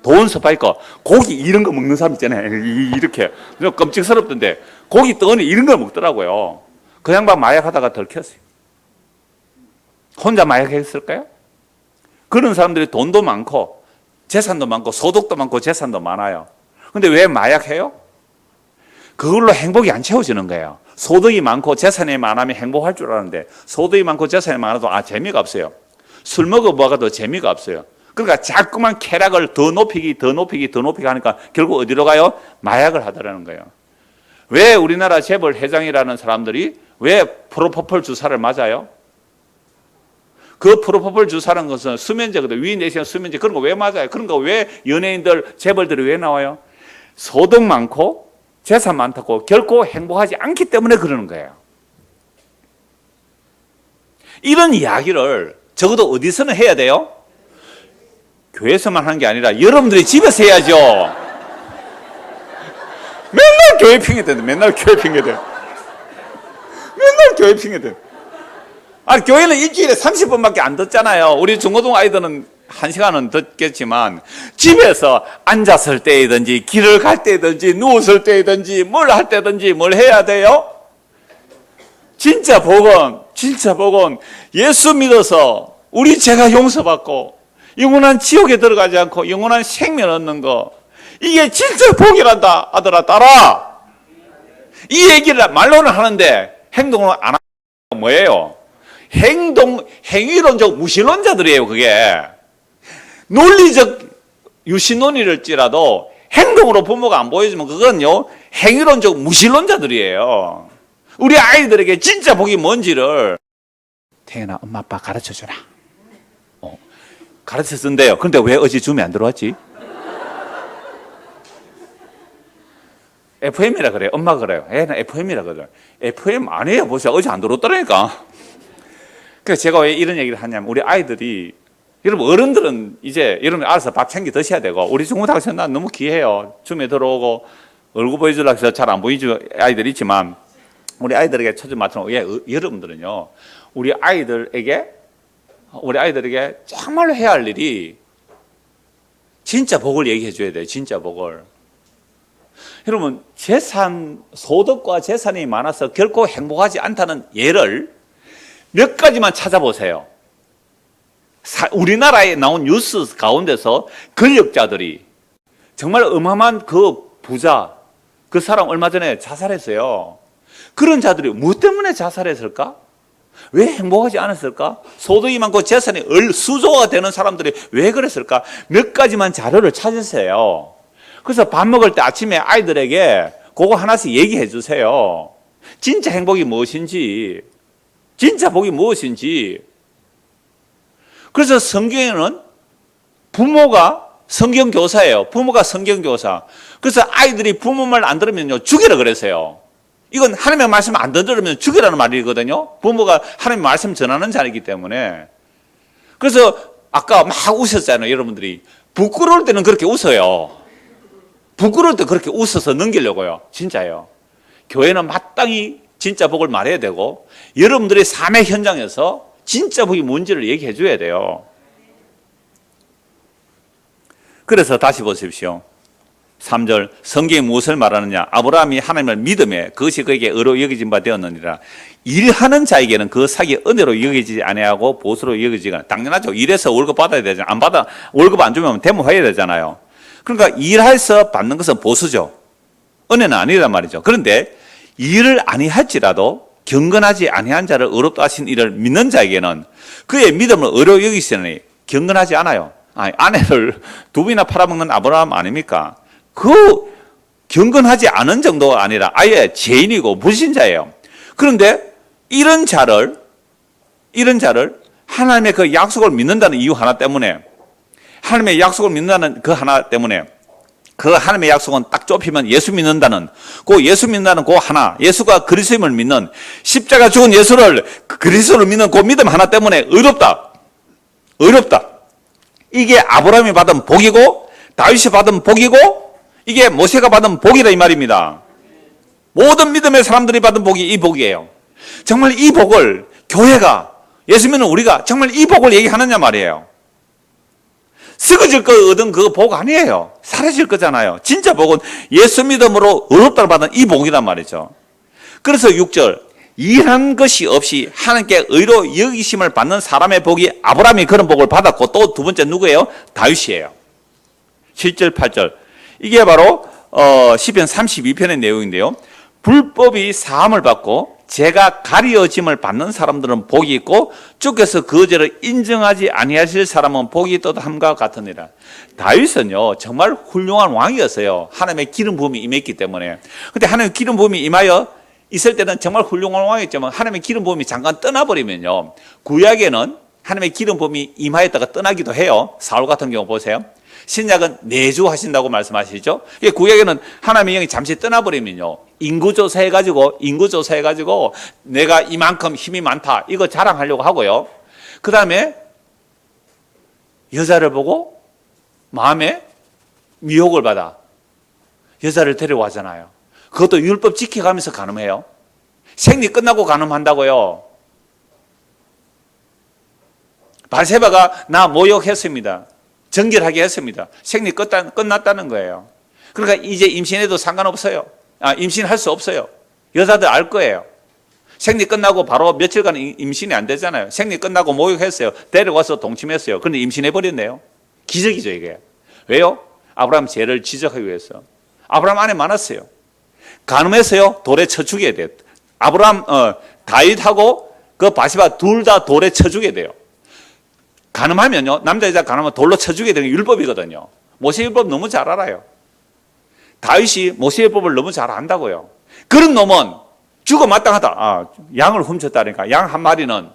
돈 스파이크. 고기 이런 거 먹는 사람 있잖아요. 이렇게. 좀 끔찍스럽던데. 고기 떠니 이런 걸 먹더라고요. 그 양반 마약하다가 들켰어요. 혼자 마약했을까요? 그런 사람들이 돈도 많고 재산도 많고 소득도 많고 재산도 많아요. 근데 왜 마약해요? 그걸로 행복이 안 채워지는 거예요. 소득이 많고 재산이 많으면 행복할 줄 알았는데 소득이 많고 재산이 많아도 재미가 없어요. 술 먹어봐도 재미가 없어요. 그러니까 자꾸만 쾌락을 더 높이기 하니까 결국 어디로 가요? 마약을 하더라는 거예요. 왜 우리나라 재벌 회장이라는 사람들이 왜 프로포폴 주사를 맞아요? 그 프로포폴 주사라는 것은 수면제거든. 위 내시경 수면제. 그런 거 왜 맞아요? 그런 거 왜 연예인들, 재벌들이 왜 나와요? 소득 많고 재산 많다고 결코 행복하지 않기 때문에 그러는 거예요. 이런 이야기를 적어도 어디서는 해야 돼요? 교회에서만 하는 게 아니라 여러분들이 집에서 해야죠. 맨날 교회 핑계대는데, 맨날 교회 핑계대. 맨날 교회 핑계대. 아니, 교회는 일주일에 30분밖에 안 듣잖아요. 우리 중고등 아이들은 1시간은 듣겠지만 집에서 앉았을 때이든지 길을 갈 때이든지 누웠을 때이든지 뭘 할 때든지 뭘 해야 돼요? 진짜 복은 예수 믿어서 우리 죄가 용서받고 영원한 지옥에 들어가지 않고 영원한 생명 얻는 거, 이게 진짜 복이란다. 아들아 따라. 이 얘기를 말로는 하는데 행동을 안 하는 거 뭐예요? 행위론적 무신론자들이에요. 그게 논리적 유신론일지라도 행동으로 부모가 안 보여주면 그건요 행위론적 무신론자들이에요. 우리 아이들에게 진짜 복이 뭔지를 태연아 엄마 아빠 가르쳐줘라. 가르쳐준대요. 그런데 왜 어제 줌이 안 들어왔지? FM이라 그래요. 엄마가 그래요. 애는 FM이라 그래요. FM 아니에요. 보세요. 어제 안 들어왔다니까. 그래서 제가 왜 이런 얘기를 하냐면 우리 아이들이, 여러분 어른들은 이제 여러분 알아서 밥 챙겨 드셔야 되고, 우리 중고등학생 난 너무 귀해요. 줌에 들어오고 얼굴 보여주려고 해서 잘 안 보이죠 아이들이 있지만, 우리 아이들에게 초점 맞춰. 여러분들은요 우리 아이들에게 정말로 해야 할 일이 진짜 복을 얘기해 줘야 돼요. 진짜 복을. 여러분 소득과 재산이 많아서 결코 행복하지 않다는 예를 몇 가지만 찾아보세요. 우리나라에 나온 뉴스 가운데서 권력자들이 정말 어마어마한 그 부자, 그 사람 얼마 전에 자살했어요. 그런 자들이 무엇 때문에 자살했을까? 왜 행복하지 않았을까? 소득이 많고 재산이 수조가 되는 사람들이 왜 그랬을까? 몇 가지만 자료를 찾으세요. 그래서 밥 먹을 때 아침에 아이들에게 그거 하나씩 얘기해 주세요. 진짜 행복이 무엇인지, 진짜 복이 무엇인지. 그래서 성경에는 부모가 성경교사예요. 부모가 성경교사. 그래서 아이들이 부모 말 안 들으면요 죽이라 그랬어요. 이건 하나님의 말씀을 안 들으면 죽이라는 말이거든요. 부모가 하나님의 말씀 전하는 자이기 때문에. 그래서 아까 막 웃었잖아요, 여러분들이. 부끄러울 때는 그렇게 웃어요. 부끄러울 때 그렇게 웃어서 넘기려고요. 진짜요. 교회는 마땅히 진짜 복을 말해야 되고 여러분들의 삶의 현장에서 진짜 복이 뭔지를 얘기해 줘야 돼요. 그래서 다시 보십시오. 3절 성경이 무엇을 말하느냐. 아브라함이 하나님을 믿음에 그것이 그에게 의로 여겨진 바 되었느니라. 일하는 자에게는 그 사기 은혜로 여겨지지 아니하고 보수로 여겨지거나. 당연하죠. 일해서 월급 받아야 되잖아요. 안 받아 월급 안 주면 데모해야 되잖아요. 그러니까 일해서 받는 것은 보수죠. 은혜는 아니란 말이죠. 그런데 일을 아니할지라도 경건하지 아니한 자를 의롭다 하신 이를 믿는 자에게는 그의 믿음을 의로 여기시니 경건하지 않아요. 아니, 아내를 두 번이나 팔아먹는 아브라함 아닙니까? 그 경건하지 않은 정도가 아니라 아예 죄인이고 불신자예요. 그런데 이런 자를 하나님의 그 약속을 믿는다는 이유 하나 때문에, 하나님의 약속을 믿는다는 그 하나 때문에, 그 하나님의 약속은 딱 좁히면 예수 믿는다는 그 하나, 예수가 그리스도임을 믿는, 십자가 죽은 예수를, 그리스도를 믿는 그 믿음 하나 때문에 의롭다. 이게 아브라함이 받은 복이고 다윗이 받은 복이고 이게 모세가 받은 복이라 이 말입니다. 모든 믿음의 사람들이 받은 복이 이 복이에요. 정말 이 복을 교회가, 예수 믿는 우리가 정말 이 복을 얘기하느냐 말이에요. 썩어질 거 얻은 그 복 아니에요. 사라질 거잖아요. 진짜 복은 예수 믿음으로 의롭다를 받은 이 복이란 말이죠. 그래서 6절 일한 것이 없이 하나님께 의로 여기심을 받는 사람의 복이, 아브라함이 그런 복을 받았고 또 두 번째 누구예요? 다윗이에요. 7절 8절 이게 바로 시편 32편의 내용인데요. 불법이 사함을 받고 죄가 가려짐을 받는 사람들은 복이 있고 주께서 그 죄를 인정하지 아니하실 사람은 복이 있도다 같으니라. 다윗은요 정말 훌륭한 왕이었어요. 하나님의 기름 부음이 임했기 때문에. 근데 하나님의 기름 부음이 임하여 있을 때는 정말 훌륭한 왕이었지만 하나님의 기름 부음이 잠깐 떠나버리면요, 구약에는 하나님의 기름 부음이 임하였다가 떠나기도 해요. 사울 같은 경우 보세요. 신약은 내주하신다고 말씀하시죠. 구약에는 하나님의 영이 잠시 떠나버리면요, 인구조사해가지고 내가 이만큼 힘이 많다 이거 자랑하려고 하고요. 그 다음에 여자를 보고 마음에 미혹을 받아 여자를 데려와잖아요. 그것도 율법 지켜가면서 간음해요. 생리 끝나고 간음한다고요. 바세바가 나 모욕했습니다. 정결하게 했습니다. 생리 끝났다는 거예요. 그러니까 이제 임신해도 상관없어요. 임신할 수 없어요. 여자들 알 거예요. 생리 끝나고 바로 며칠간 임신이 안 되잖아요. 생리 끝나고 모욕했어요. 데려와서 동침했어요. 그런데 임신해버렸네요. 기적이죠 이게. 왜요? 아브라함 죄를 지적하기 위해서. 아브라함 안에 많았어요. 간음했어요. 돌에 쳐 죽여야 돼요. 다윗하고 그 바시바 둘 다 돌에 쳐 죽여야 돼요. 간음하면요, 남자 여자 간음하면 돌로 쳐 죽여야 되는 게 율법이거든요. 모세 율법 너무 잘 알아요. 다윗이 모세 율법을 너무 잘 안다고요. 그런 놈은 죽어 마땅하다. 양을 훔쳤다니까 양 한 마리는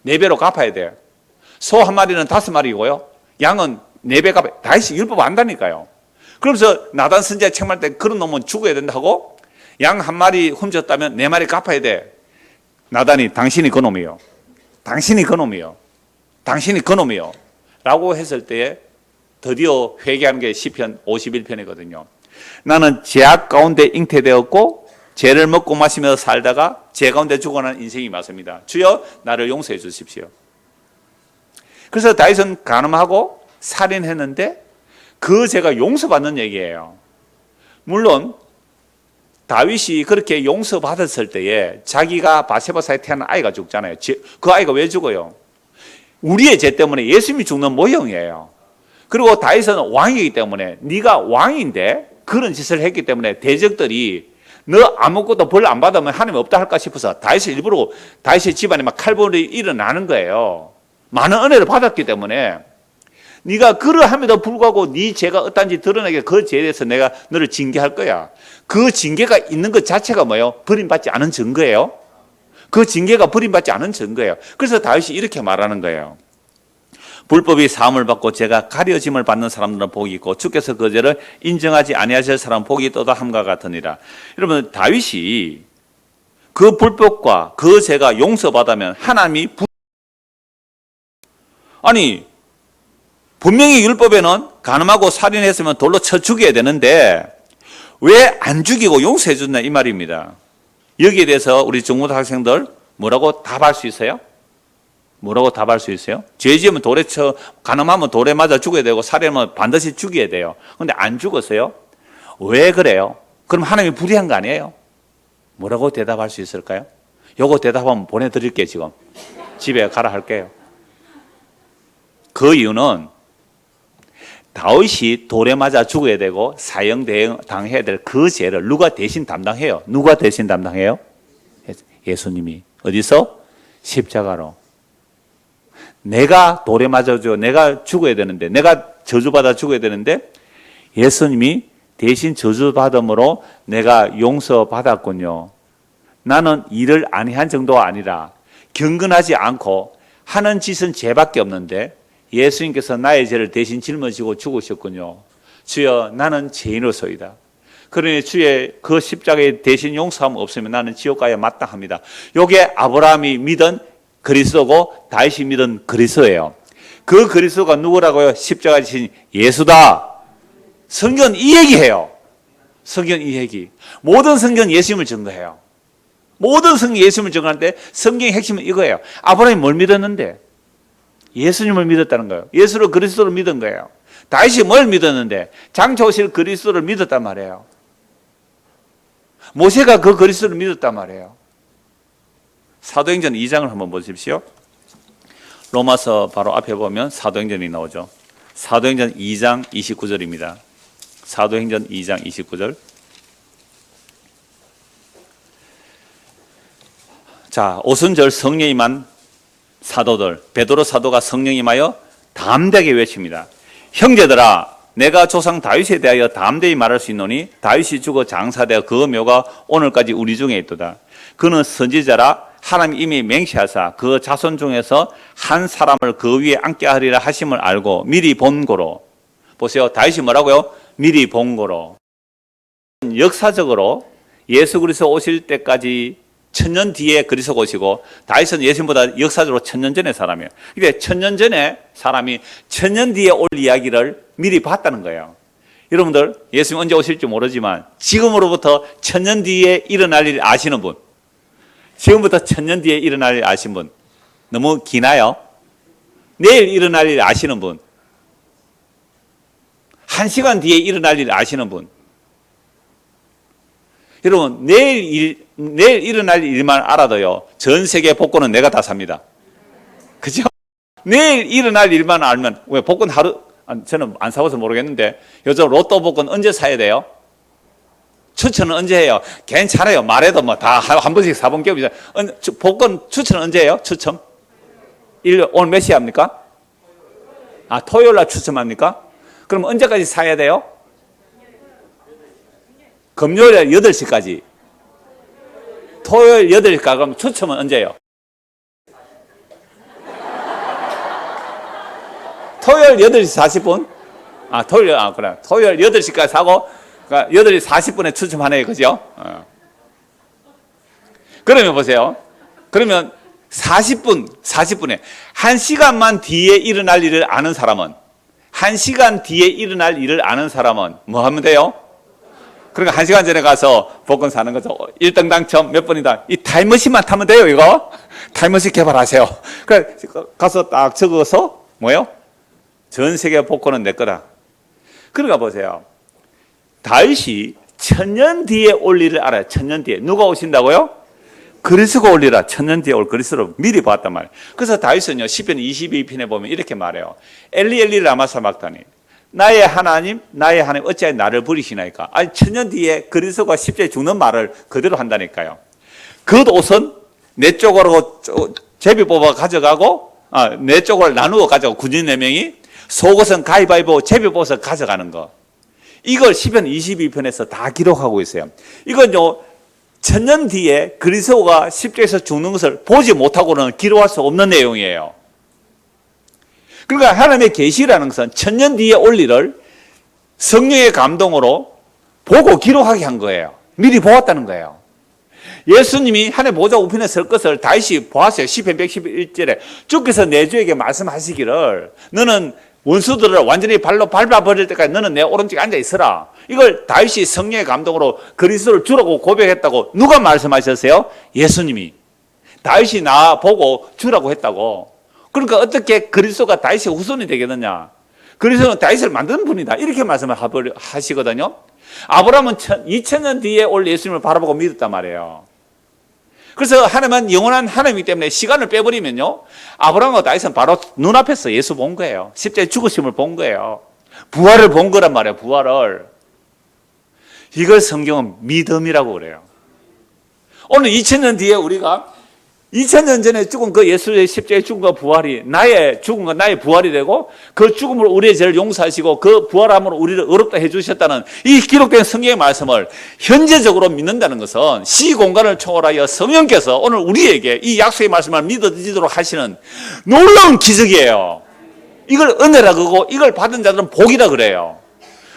4배로 갚아야 돼. 소 한 마리는 5마리고요. 양은 4배 갚아야 돼. 다윗이 율법 안다니까요. 그러면서 나단 선지자 책망할 때 그런 놈은 죽어야 된다고, 양 한 마리 훔쳤다면 4마리 갚아야 돼. 나단이 당신이 그놈이요. 라고 했을 때에 드디어 회개하는 게 시편 51편이거든요. 나는 죄악 가운데 잉태되었고 죄를 먹고 마시며 살다가 죄 가운데 죽어가는 인생이 맞습니다. 주여 나를 용서해 주십시오. 그래서 다윗은 간음하고 살인했는데 그 죄가 용서받는 얘기예요. 물론 다윗이 그렇게 용서받았을 때에 자기가 바세바 사이에 태어난 아이가 죽잖아요. 그 아이가 왜 죽어요? 우리의 죄 때문에 예수님이 죽는 모형이에요. 그리고 다윗은 왕이기 때문에, 네가 왕인데 그런 짓을 했기 때문에 대적들이 너 아무것도 벌 안 받으면 하나님 없다 할까 싶어서 다윗을 일부러, 다윗의 집안에 막 칼벌이 일어나는 거예요. 많은 은혜를 받았기 때문에. 네가 그러함에도 불구하고 네 죄가 어떤지 드러나게 그 죄에 대해서 내가 너를 징계할 거야. 그 징계가 있는 것 자체가 뭐예요? 버림받지 않은 증거예요. 그 징계가 버림받지 않은 증거예요. 그래서 다윗이 이렇게 말하는 거예요. 불법이 사함을 받고 죄가 가려짐을 받는 사람들은 복이 있고 주께서 그 죄를 인정하지 아니하실 사람은 복이 있도다 함과 같으니라. 여러분, 다윗이 그 불법과 그 죄가 용서받으면 하나님이 분명히 율법에는 간음하고 살인했으면 돌로 쳐 죽여야 되는데 왜 안 죽이고 용서해 줬나 이 말입니다. 여기에 대해서 우리 중고등학생들 뭐라고 답할 수 있어요? 뭐라고 답할 수 있어요? 죄 지으면 돌에 쳐, 간음하면 돌에 맞아 죽어야 되고 살인하면 반드시 죽여야 돼요. 근데 안 죽었어요? 왜 그래요? 그럼 하나님이 불의한 거 아니에요? 뭐라고 대답할 수 있을까요? 요거 대답하면 보내드릴게요. 지금 집에 가라 할게요. 그 이유는 다윗이 돌에 맞아 죽어야 되고 사형 당해야 될 그 죄를 누가 대신 담당해요? 누가 대신 담당해요? 예수님이. 어디서? 십자가로. 내가 돌에 맞아 죽어 내가 죽어야 되는데, 내가 저주받아 죽어야 되는데 예수님이 대신 저주받음으로 내가 용서받았군요. 나는 일을 아니한 정도가 아니라 경건하지 않고 하는 짓은 죄밖에 없는데 예수님께서 나의 죄를 대신 짊어지고 죽으셨군요. 주여, 나는 죄인으로서이다. 그러니 주의 그 십자가에 대신 용서함 없으면 나는 지옥 가야 마땅합니다. 이게 아브라함이 믿은 그리스도고 다윗이 믿은 그리스도예요. 그 그리스도가 누구라고요? 십자가 지신 예수다. 성경 이 얘기해요. 성경 이 얘기. 모든 성경 예수님을 증거해요. 모든 성경 예수님을 증거하는데 성경의 핵심은 이거예요. 아브라함이 뭘 믿었는데? 예수님을 믿었다는 거예요. 예수를 그리스도를 믿은 거예요. 다윗이 뭘 믿었는데? 장차 오실 그리스도를 믿었단 말이에요. 모세가 그 그리스도를 믿었단 말이에요. 사도행전 2장을 한번 보십시오. 로마서 바로 앞에 보면 사도행전이 나오죠. 사도행전 2장 29절입니다. 사도행전 2장 29절. 자, 오순절 성령이 임한 사도들, 베드로 사도가 성령이 임하여 담대하게 외칩니다. 형제들아, 내가 조상 다윗에 대하여 담대히 말할 수 있노니 다윗이 죽어 장사되어 그 묘가 오늘까지 우리 중에 있도다. 그는 선지자라 하나님이 이미 맹세하사 그 자손 중에서 한 사람을 그 위에 앉게 하리라 하심을 알고 미리 본고로. 보세요. 다윗이 뭐라고요? 미리 본고로. 역사적으로 예수 그리스도 오실 때까지 1000년 뒤에 그리스도가 오시고 다윗은 예수님보다 역사적으로 1000년 전의 사람이에요. 근데 1000년 전에 사람이 1000년 뒤에 올 이야기를 미리 봤다는 거예요. 여러분들 예수님 언제 오실지 모르지만 지금으로부터 1000년 뒤에 일어날 일 아시는 분, 지금부터 1000년 뒤에 일어날 일 아시는 분, 너무 기나요? 내일 일어날 일 아시는 분, 1시간 뒤에 일어날 일 아시는 분. 여러분 내일 일어날 일만 알아도요 전 세계 복권은 내가 다 삽니다. 그죠? 내일 일어날 일만 알면, 왜 복권 하루, 저는 안 사봐서 모르겠는데 요즘 로또 복권 언제 사야 돼요? 추천은 언제 해요? 괜찮아요. 말해도 뭐 다 한 번씩 사본 기업이죠. 복권 추천은 언제 해요? 추첨? 오늘 몇 시에 합니까? 토요일 날 추첨합니까? 그럼 언제까지 사야 돼요? 금요일 8시까지. 토요일 8시까지. 그럼 추첨은 언제예요? 토요일 8시 40분? 그래. 토요일 8시까지 사고, 그러니까 8시 40분에 추첨하네요. 그죠? 그러면 보세요. 그러면 40분에 1시간만 뒤에 일어날 일을 아는 사람은, 1시간 뒤에 일어날 일을 아는 사람은 뭐 하면 돼요? 그러니까 1시간 전에 가서 복권 사는 거죠. 1등 당첨 몇 번이다. 이 타임머신만 타면 돼요, 이거. 타임머신 개발하세요. 그래, 가서 딱 적어서, 뭐요? 전 세계 복권은 내 거다. 그러니까 보세요. 다윗이 1000년 뒤에 올 일을 알아요. 1000년 뒤에. 누가 오신다고요? 그리스도가 올리라. 1000년 뒤에 올 그리스도를 미리 봤단 말이에요. 그래서 다윗은요, 시편 22편에 보면 이렇게 말해요. 엘리 엘리 라마 사박다니. 나의 하나님 어찌하여 나를 버리시나이까. 1000년 뒤에 그리스도가 십자가에 죽는 말을 그대로 한다니까요. 겉옷은 내 쪽으로 제비 뽑아 가져가고, 내 쪽을 나누어 가져가고, 군인 4명이 속옷은 가위바위보 제비 뽑아서 가져가는 거. 이걸 시편 22편에서 다 기록하고 있어요. 이건요, 1000년 뒤에 그리스도가 십자가에서 죽는 것을 보지 못하고는 기록할 수 없는 내용이에요. 그러니까 하나님의 계시라는 것은 1000년 뒤에 올 일을 성령의 감동으로 보고 기록하게 한 거예요. 미리 보았다는 거예요. 예수님이 하나님의 보좌 우편에 설 것을 다윗이 보았어요. 시편 111절에 주께서 내 주에게 말씀하시기를 너는 원수들을 완전히 발로 밟아버릴 때까지 너는 내 오른쪽에 앉아 있어라. 이걸 다윗이 성령의 감동으로 그리스도를 주라고 고백했다고 누가 말씀하셨어요? 예수님이. 다윗이 나보고 주라고 했다고. 그러니까 어떻게 그리스도가 다윗의 후손이 되겠느냐? 그리스도는 다윗을 만든 분이다. 이렇게 말씀을 하시거든요. 아브라함은 2000년 뒤에 올 예수님을 바라보고 믿었단 말이에요. 그래서 하나님은 영원한 하나님이기 때문에 시간을 빼버리면요, 아브라함과 다윗은 바로 눈앞에서 예수 본 거예요. 십자가의 죽으심을 본 거예요. 부활을 본 거란 말이에요. 부활을. 이걸 성경은 믿음이라고 그래요. 오늘 2000년 뒤에 우리가 2000년 전에 죽은 그 예수의 십자가의 죽음과 부활이 나의 죽음과 나의 부활이 되고 그 죽음으로 우리의 죄를 용서하시고 그 부활함으로 우리를 의롭다 해주셨다는 이 기록된 성경의 말씀을 현재적으로 믿는다는 것은 시공간을 초월하여 성령께서 오늘 우리에게 이 약속의 말씀을 믿어지도록 하시는 놀라운 기적이에요. 이걸 은혜라 그러고 이걸 받은 자들은 복이라 그래요.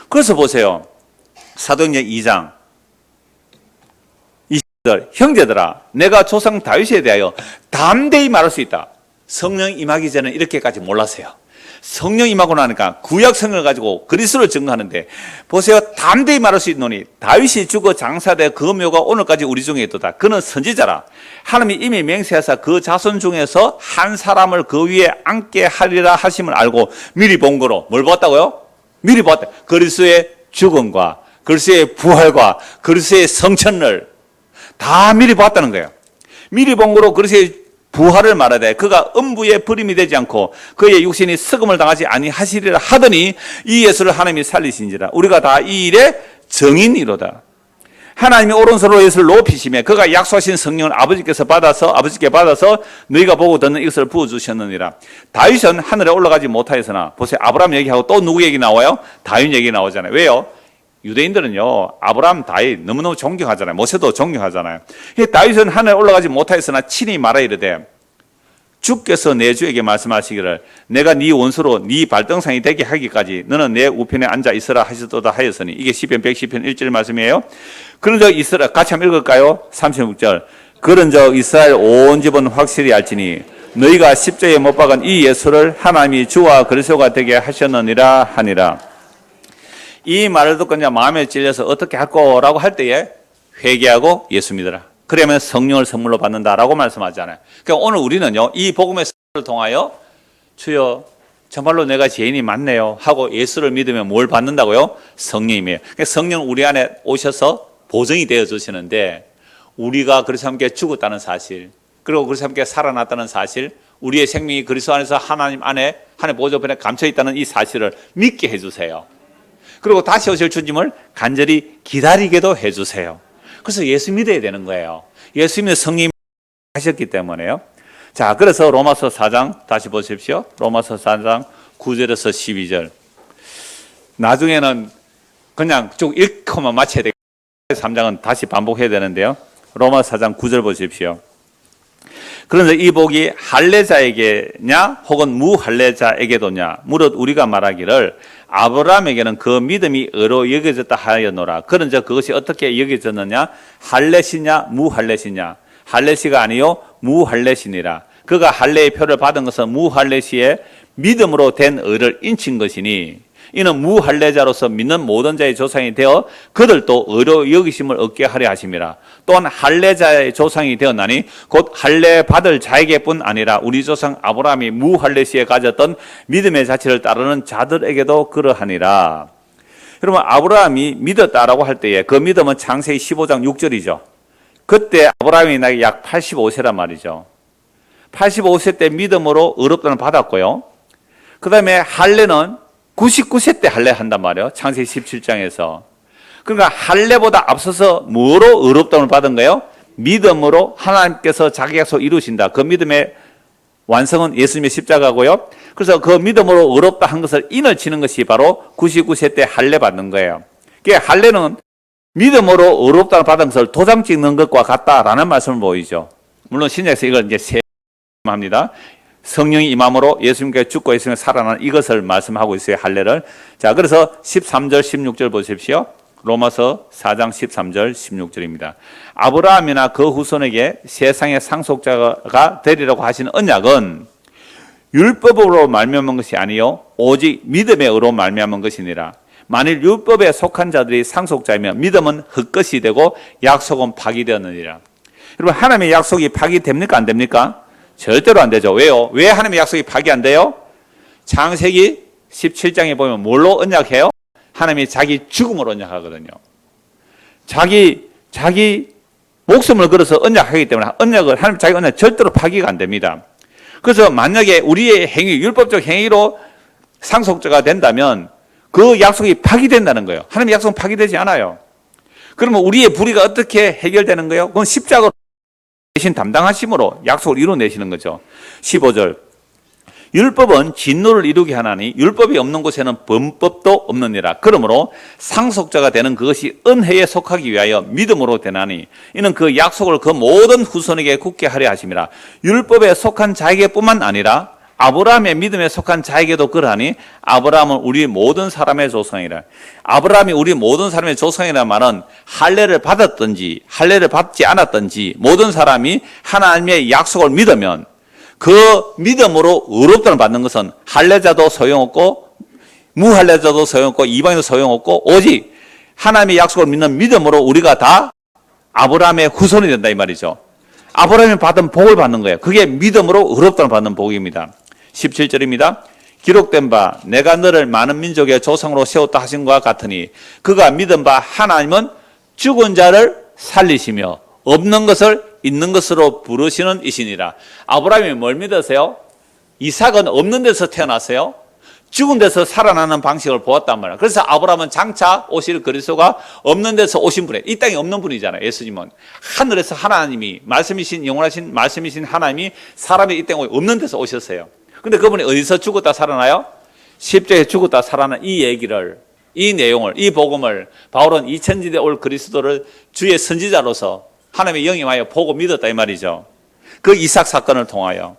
그래서 보세요. 사도행전 2장 형제들아, 내가 조상 다윗에 대하여 담대히 말할 수 있다. 성령 임하기 전에 이렇게까지 몰랐어요. 성령 임하고 나니까 구약 성령을 가지고 그리스도를 증거하는데 보세요. 담대히 말할 수 있노니 다윗이 죽어 장사되 그 묘가 오늘까지 우리 중에 있도다. 그는 선지자라. 하나님이 이미 맹세하사 그 자손 중에서 한 사람을 그 위에 앉게 하리라 하심을 알고 미리 본 거로 뭘 봤다고요? 미리 봤다. 그리스도의 죽음과 그리스도의 부활과 그리스도의 성천을 다 미리 봤다는 거예요. 미리 본 거로 그리스도의 부활을 말하되 그가 음부에 버림이 되지 않고 그의 육신이 썩음을 당하지 아니하시리라 하더니 이 예수를 하나님이 살리신지라. 우리가 다 이 일의 증인이로다. 하나님이 오른손으로 예수를 높이시며 그가 약속하신 성령을 아버지께 받아서 너희가 보고 듣는 이것을 부어주셨느니라. 다윗은 하늘에 올라가지 못하였으나 보세요. 아브라함 얘기하고 또 누구 얘기 나와요? 다윗 얘기 나오잖아요. 왜요? 유대인들은요, 아브라함, 다윗 너무너무 존경하잖아요. 모세도 존경하잖아요. 다윗은 하늘에 올라가지 못하였으나 친히 말하 이르되 주께서 내 주에게 말씀하시기를 내가 네 원수로 네 발등상이 되게 하기까지 너는 내 우편에 앉아 있으라 하셨도다 하였으니 이게 시편 110편 1절 말씀이에요. 그런즉 이스라엘 같이 한번 읽을까요? 36절 그런즉 이스라엘 온 집은 확실히 알지니 너희가 십자가에 못 박은 이 예수를 하나님이 주와 그리스도가 되게 하셨느니라 하니라. 이 말을 듣고 이제 마음에 찔려서 어떻게 할 거라고 할 때에 회개하고 예수 믿어라. 그러면 성령을 선물로 받는다라고 말씀하잖아요. 그러니까 오늘 우리는요, 이 복음의 선물을 통하여 주여 정말로 내가 죄인이 많네요 하고 예수를 믿으면 뭘 받는다고요? 성령이에요. 그러니까 성령 우리 안에 오셔서 보증이 되어 주시는데 우리가 그리스도 함께 죽었다는 사실, 그리고 그리스도 함께 살아났다는 사실, 우리의 생명이 그리스도 안에서 하나님 안에 하나님 보좌편에 감춰 있다는 이 사실을 믿게 해주세요. 그리고 다시 오실 주님을 간절히 기다리게도 해주세요. 그래서 예수 믿어야 되는 거예요. 예수 믿는 성령이 하셨기 때문에요. 자, 그래서 로마서 4장 다시 보십시오. 로마서 4장 9절에서 12절. 나중에는 그냥 쭉 읽고만 마쳐야 되겠어요. 3장은 다시 반복해야 되는데요. 로마서 4장 9절 보십시오. 그런데 이 복이 할례자에게냐 혹은 무할례자에게도냐 무릇 우리가 말하기를 아브라함에게는 그 믿음이 의로 여겨졌다 하였노라. 그런즉 그것이 어떻게 여겨졌느냐? 할례시냐 무할례시냐? 할례시가 아니요 무할례시니라. 그가 할례의 표를 받은 것은 무할례시의 믿음으로 된 의를 인친 것이니 이는 무할례자로서 믿는 모든 자의 조상이 되어 그들도 의로 여기심을 얻게 하려 하심이라. 또한 할례자의 조상이 되었나니 곧 할례 받을 자에게뿐 아니라 우리 조상 아브라함이 무할례시에 가졌던 믿음의 자체를 따르는 자들에게도 그러하니라. 여러분, 아브라함이 믿었다라고 할 때에 그 믿음은 창세기 15장 6절이죠. 그때 아브라함이 나이 약 85세란 말이죠. 85세 때 믿음으로 의롭다는 받았고요. 그 다음에 할례는 99세 때 할례 한단 말이에요. 창세기 17장에서. 그러니까 할례보다 앞서서 뭐로 의롭다움을 받은 거예요? 믿음으로 하나님께서 자기 약속 이루신다. 그 믿음의 완성은 예수님의 십자가고요. 그래서 그 믿음으로 의롭다 한 것을 인을 치는 것이 바로 99세 때 할례 받는 거예요. 그러니까 할례는 믿음으로 의롭다를 받은 것을 도장 찍는 것과 같다라는 말씀을 보이죠. 물론 신약에서 이걸 이제 합니다. 성령이 임함으로 예수님께 죽고 예수님께 살아난 이것을 말씀하고 있어요. 할례를. 자, 그래서 13절 16절 보십시오. 로마서 4장 13절 16절입니다. 아브라함이나 그 후손에게 세상의 상속자가 되리라고 하시는 언약은 율법으로 말미암은 것이 아니요 오직 믿음의 의로 말미암은 것이니라. 만일 율법에 속한 자들이 상속자이면 믿음은 헛것이 되고 약속은 파기되었느니라. 여러분, 하나님의 약속이 파기됩니까? 안 됩니까? 절대로 안 되죠. 왜요? 왜 하나님의 약속이 파기 안 돼요? 창세기 17장에 보면 뭘로 언약해요? 하나님이 자기 죽음으로 언약하거든요. 자기 목숨을 걸어서 언약하기 때문에 하나님 자기 언약 절대로 파기가 안 됩니다. 그래서 만약에 우리의 행위, 율법적 행위로 상속자가 된다면 그 약속이 파기된다는 거예요. 하나님의 약속은 파기되지 않아요. 그러면 우리의 불의가 어떻게 해결되는 거예요? 그건 십자가로 대신 담당하심으로 약속을 이루어내시는 거죠. 15절. 율법은 진노를 이루게 하나니 율법이 없는 곳에는 범법도 없느니라. 그러므로 상속자가 되는 그것이 은혜에 속하기 위하여 믿음으로 되나니 이는 그 약속을 그 모든 후손에게 굳게 하려 하심이라. 율법에 속한 자에게뿐만 아니라 아브라함의 믿음에 속한 자에게도 그러하니 아브라함은 우리 모든 사람의 조상이라. 아브라함이 우리 모든 사람의 조상이라는 말은 할례를 받았든지 할례를 받지 않았든지 모든 사람이 하나님의 약속을 믿으면 그 믿음으로 의롭다는 받는 것은 할례자도 소용없고 무할례자도 소용없고 이방인도 소용없고 오직 하나님의 약속을 믿는 믿음으로 우리가 다 아브라함의 후손이 된다 이 말이죠. 아브라함이 받은 복을 받는 거예요. 그게 믿음으로 의롭다는 받는 복입니다. 17절입니다. 기록된 바 내가 너를 많은 민족의 조상으로 세웠다 하신 것과 같으니 그가 믿은 바 하나님은 죽은 자를 살리시며 없는 것을 있는 것으로 부르시는 이시니라. 아브라함이 뭘 믿으세요? 이삭은 없는 데서 태어났어요. 죽은 데서 살아나는 방식을 보았단 말이에요. 그래서 아브라함은 장차 오실 그리스도가 없는 데서 오신 분이에요. 이 땅에 없는 분이잖아요. 예수님은 하늘에서 하나님이 말씀이신 영원하신 말씀이신 하나님이 사람이 이 땅에 없는 데서 오셨어요. 근데 그분이 어디서 죽었다 살아나요? 십자가에 죽었다 살아난 이 얘기를, 이 내용을, 이 복음을 바울은 2000년대 올 그리스도를 주의 선지자로서 하나님의 영임하여 보고 믿었다 이 말이죠. 그 이삭 사건을 통하여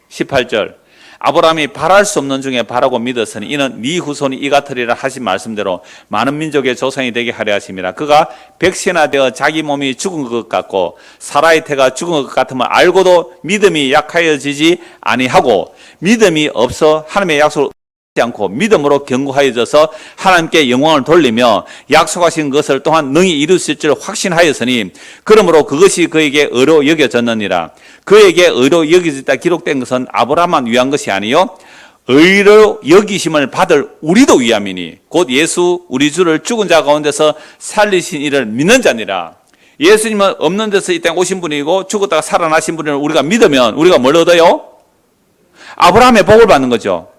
18절 아브라함이 바랄 수 없는 중에 바라고 믿었으니 이는 네 후손이 이 같으리라 하신 말씀대로 많은 민족의 조상이 되게 하려 하심이라. 그가 백세나 되어 자기 몸이 죽은 것 같고 사라의 태가 죽은 것 같으면 알고도 믿음이 약하여지지 아니하고 믿음이 없어 하나님의 약속을 않고 믿음으로 견고하여져서 하나님께 영광을 돌리며 약속하신 것을 또한 능히 이룰 수 있을 줄 확신하였으니 그러므로 그것이 그에게 의로 여겨졌느니라. 그에게 의로 여겨졌다 기록된 것은 아브라함만 위한 것이 아니요 의로 여기심을 받을 우리도 위함이니 곧 예수 우리 주를 죽은 자 가운데서 살리신 이를 믿는 자니라. 예수님은 없는 데서 이 땅에 오신 분이고 죽었다가 살아나신 분을 우리가 믿으면 우리가 뭘 얻어요? 아브라함의 복을 받는 거죠.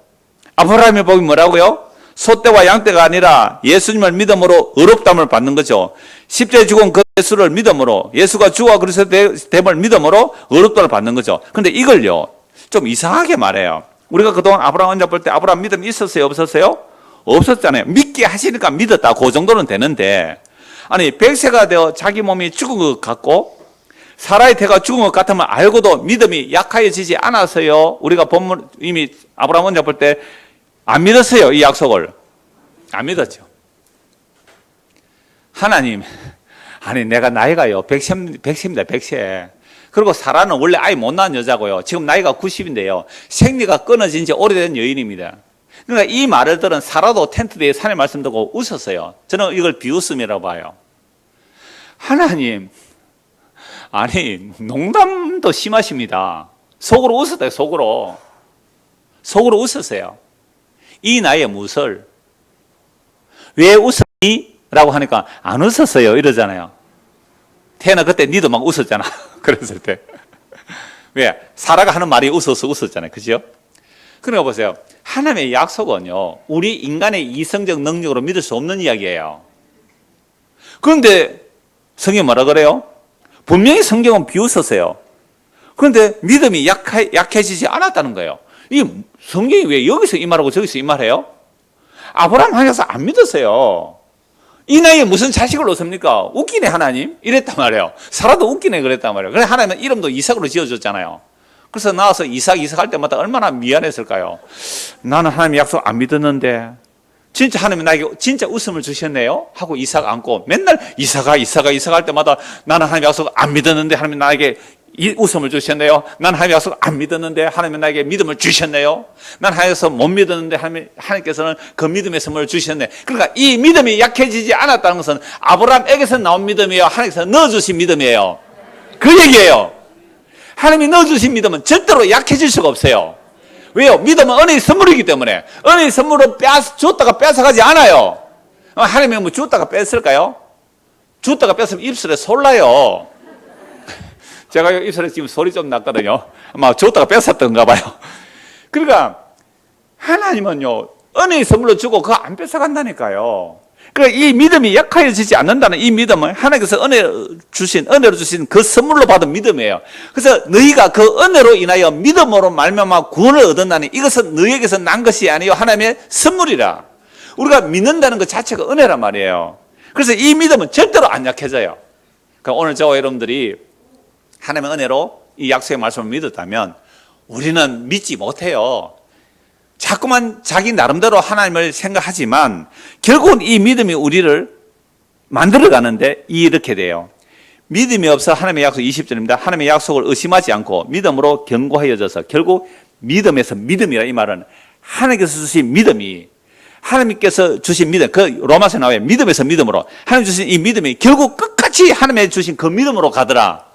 아브라함의 복이 뭐라고요? 소떼와 양떼가 아니라 예수님을 믿음으로 의롭담을 받는 거죠. 십자가에 죽은 그 예수를 믿음으로 예수가 주와 그리스도의 됨을 믿음으로 의롭담을 받는 거죠. 그런데 이걸요 좀 이상하게 말해요. 우리가 그동안 아브라함 언약 볼 때 아브라함 믿음이 있었어요? 없었어요? 없었잖아요. 믿게 하시니까 믿었다. 그 정도는 되는데 아니 백세가 되어 자기 몸이 죽은 것 같고 사라의 태가 죽은 것 같으면 알고도 믿음이 약하여지지 않았어요. 우리가 본문 이미 아브라함 언약 볼 때 안 믿었어요. 이 약속을 안 믿었죠. 하나님 아니 내가 나이가요 100세입니다. 100세. 그리고 사라는 원래 아이 못 낳은 여자고요. 지금 나이가 90인데요. 생리가 끊어진 지 오래된 여인입니다. 그러니까 이 말을 들은 사라도 텐트 뒤에 산의 말씀 듣고 웃었어요. 저는 이걸 비웃음이라고 봐요. 하나님 아니 농담도 심하십니다. 속으로 웃었대요. 속으로 웃었어요. 이 나이에 무엇을 왜 웃었니? 라고 하니까 안 웃었어요 이러잖아요. 태어나 그때 니도 막 웃었잖아. 그랬을 때 왜? 사라가 하는 말이 웃어서 웃었잖아요. 그죠? 그러니까 보세요. 하나님의 약속은요 우리 인간의 이성적 능력으로 믿을 수 없는 이야기예요. 그런데 성경이 뭐라 그래요? 분명히 성경은 비웃었어요. 그런데 믿음이 약해지지 않았다는 거예요. 이 성경이 왜 여기서 이 말하고 저기서 이 말해요? 아브라함 하나님께서 안 믿었어요. 이 나이에 무슨 자식을 놓습니까? 웃기네 하나님 이랬단 말이에요. 사라도 웃기네 그랬단 말이에요. 그래서 하나님은 이름도 이삭으로 지어줬잖아요. 그래서 나와서 이삭 할 때마다 얼마나 미안했을까요? 나는 하나님 약속 안 믿었는데 진짜 하나님이 나에게 진짜 웃음을 주셨네요 하고 이삭 안고 맨날 이삭아 할 때마다 나는 하나님 약속 안 믿었는데 하나님 나에게 이 웃음을 주셨네요. 난 하나님의 약속 안 믿었는데 하나님은 나에게 믿음을 주셨네요. 난 하나님께서 못 믿었는데 하나님께서는 그 믿음의 선물을 주셨네. 그러니까 이 믿음이 약해지지 않았다는 것은 아브라함에게서 나온 믿음이에요, 하나님께서 넣어주신 믿음이에요? 그 얘기예요. 하나님이 넣어주신 믿음은 절대로 약해질 수가 없어요. 왜요? 믿음은 은혜의 선물이기 때문에. 은혜의 선물을 줬다가 뺏어가지 않아요. 하나님이 뭐 줬다가 뺐을까요? 줬다가 뺐으면 입술에 솔나요. 제가 입술에 지금 소리 좀 났거든요. 아마 줬다가 뺏었던가 봐요. 그러니까 하나님은요, 은혜의 선물로 주고 그거 안 뺏어간다니까요. 그러니까 이 믿음이 약해지지 않는다는 이 믿음은 하나님께서 은혜로 주신 그 선물로 받은 믿음이에요. 그래서 너희가 그 은혜로 인하여 믿음으로 말미암아 구원을 얻었나니 이것은 너희에게서 난 것이 아니요 하나님의 선물이라. 우리가 믿는다는 것 자체가 은혜란 말이에요. 그래서 이 믿음은 절대로 안 약해져요. 그러니까 오늘 저와 여러분들이 하나님의 은혜로 이 약속의 말씀을 믿었다면 우리는 믿지 못해요. 자꾸만 자기 나름대로 하나님을 생각하지만 결국은 이 믿음이 우리를 만들어가는데 이렇게 돼요. 믿음이 없어 하나님의 약속 20절입니다. 하나님의 약속을 의심하지 않고 믿음으로 견고하여져서 결국 믿음에서 믿음이라 이 말은 하나님께서 주신 믿음이 하나님께서 주신 믿음, 그 로마서에 나와요. 믿음에서 믿음으로 하나님 주신 이 믿음이 결국 끝까지 하나님의 주신 그 믿음으로 가더라.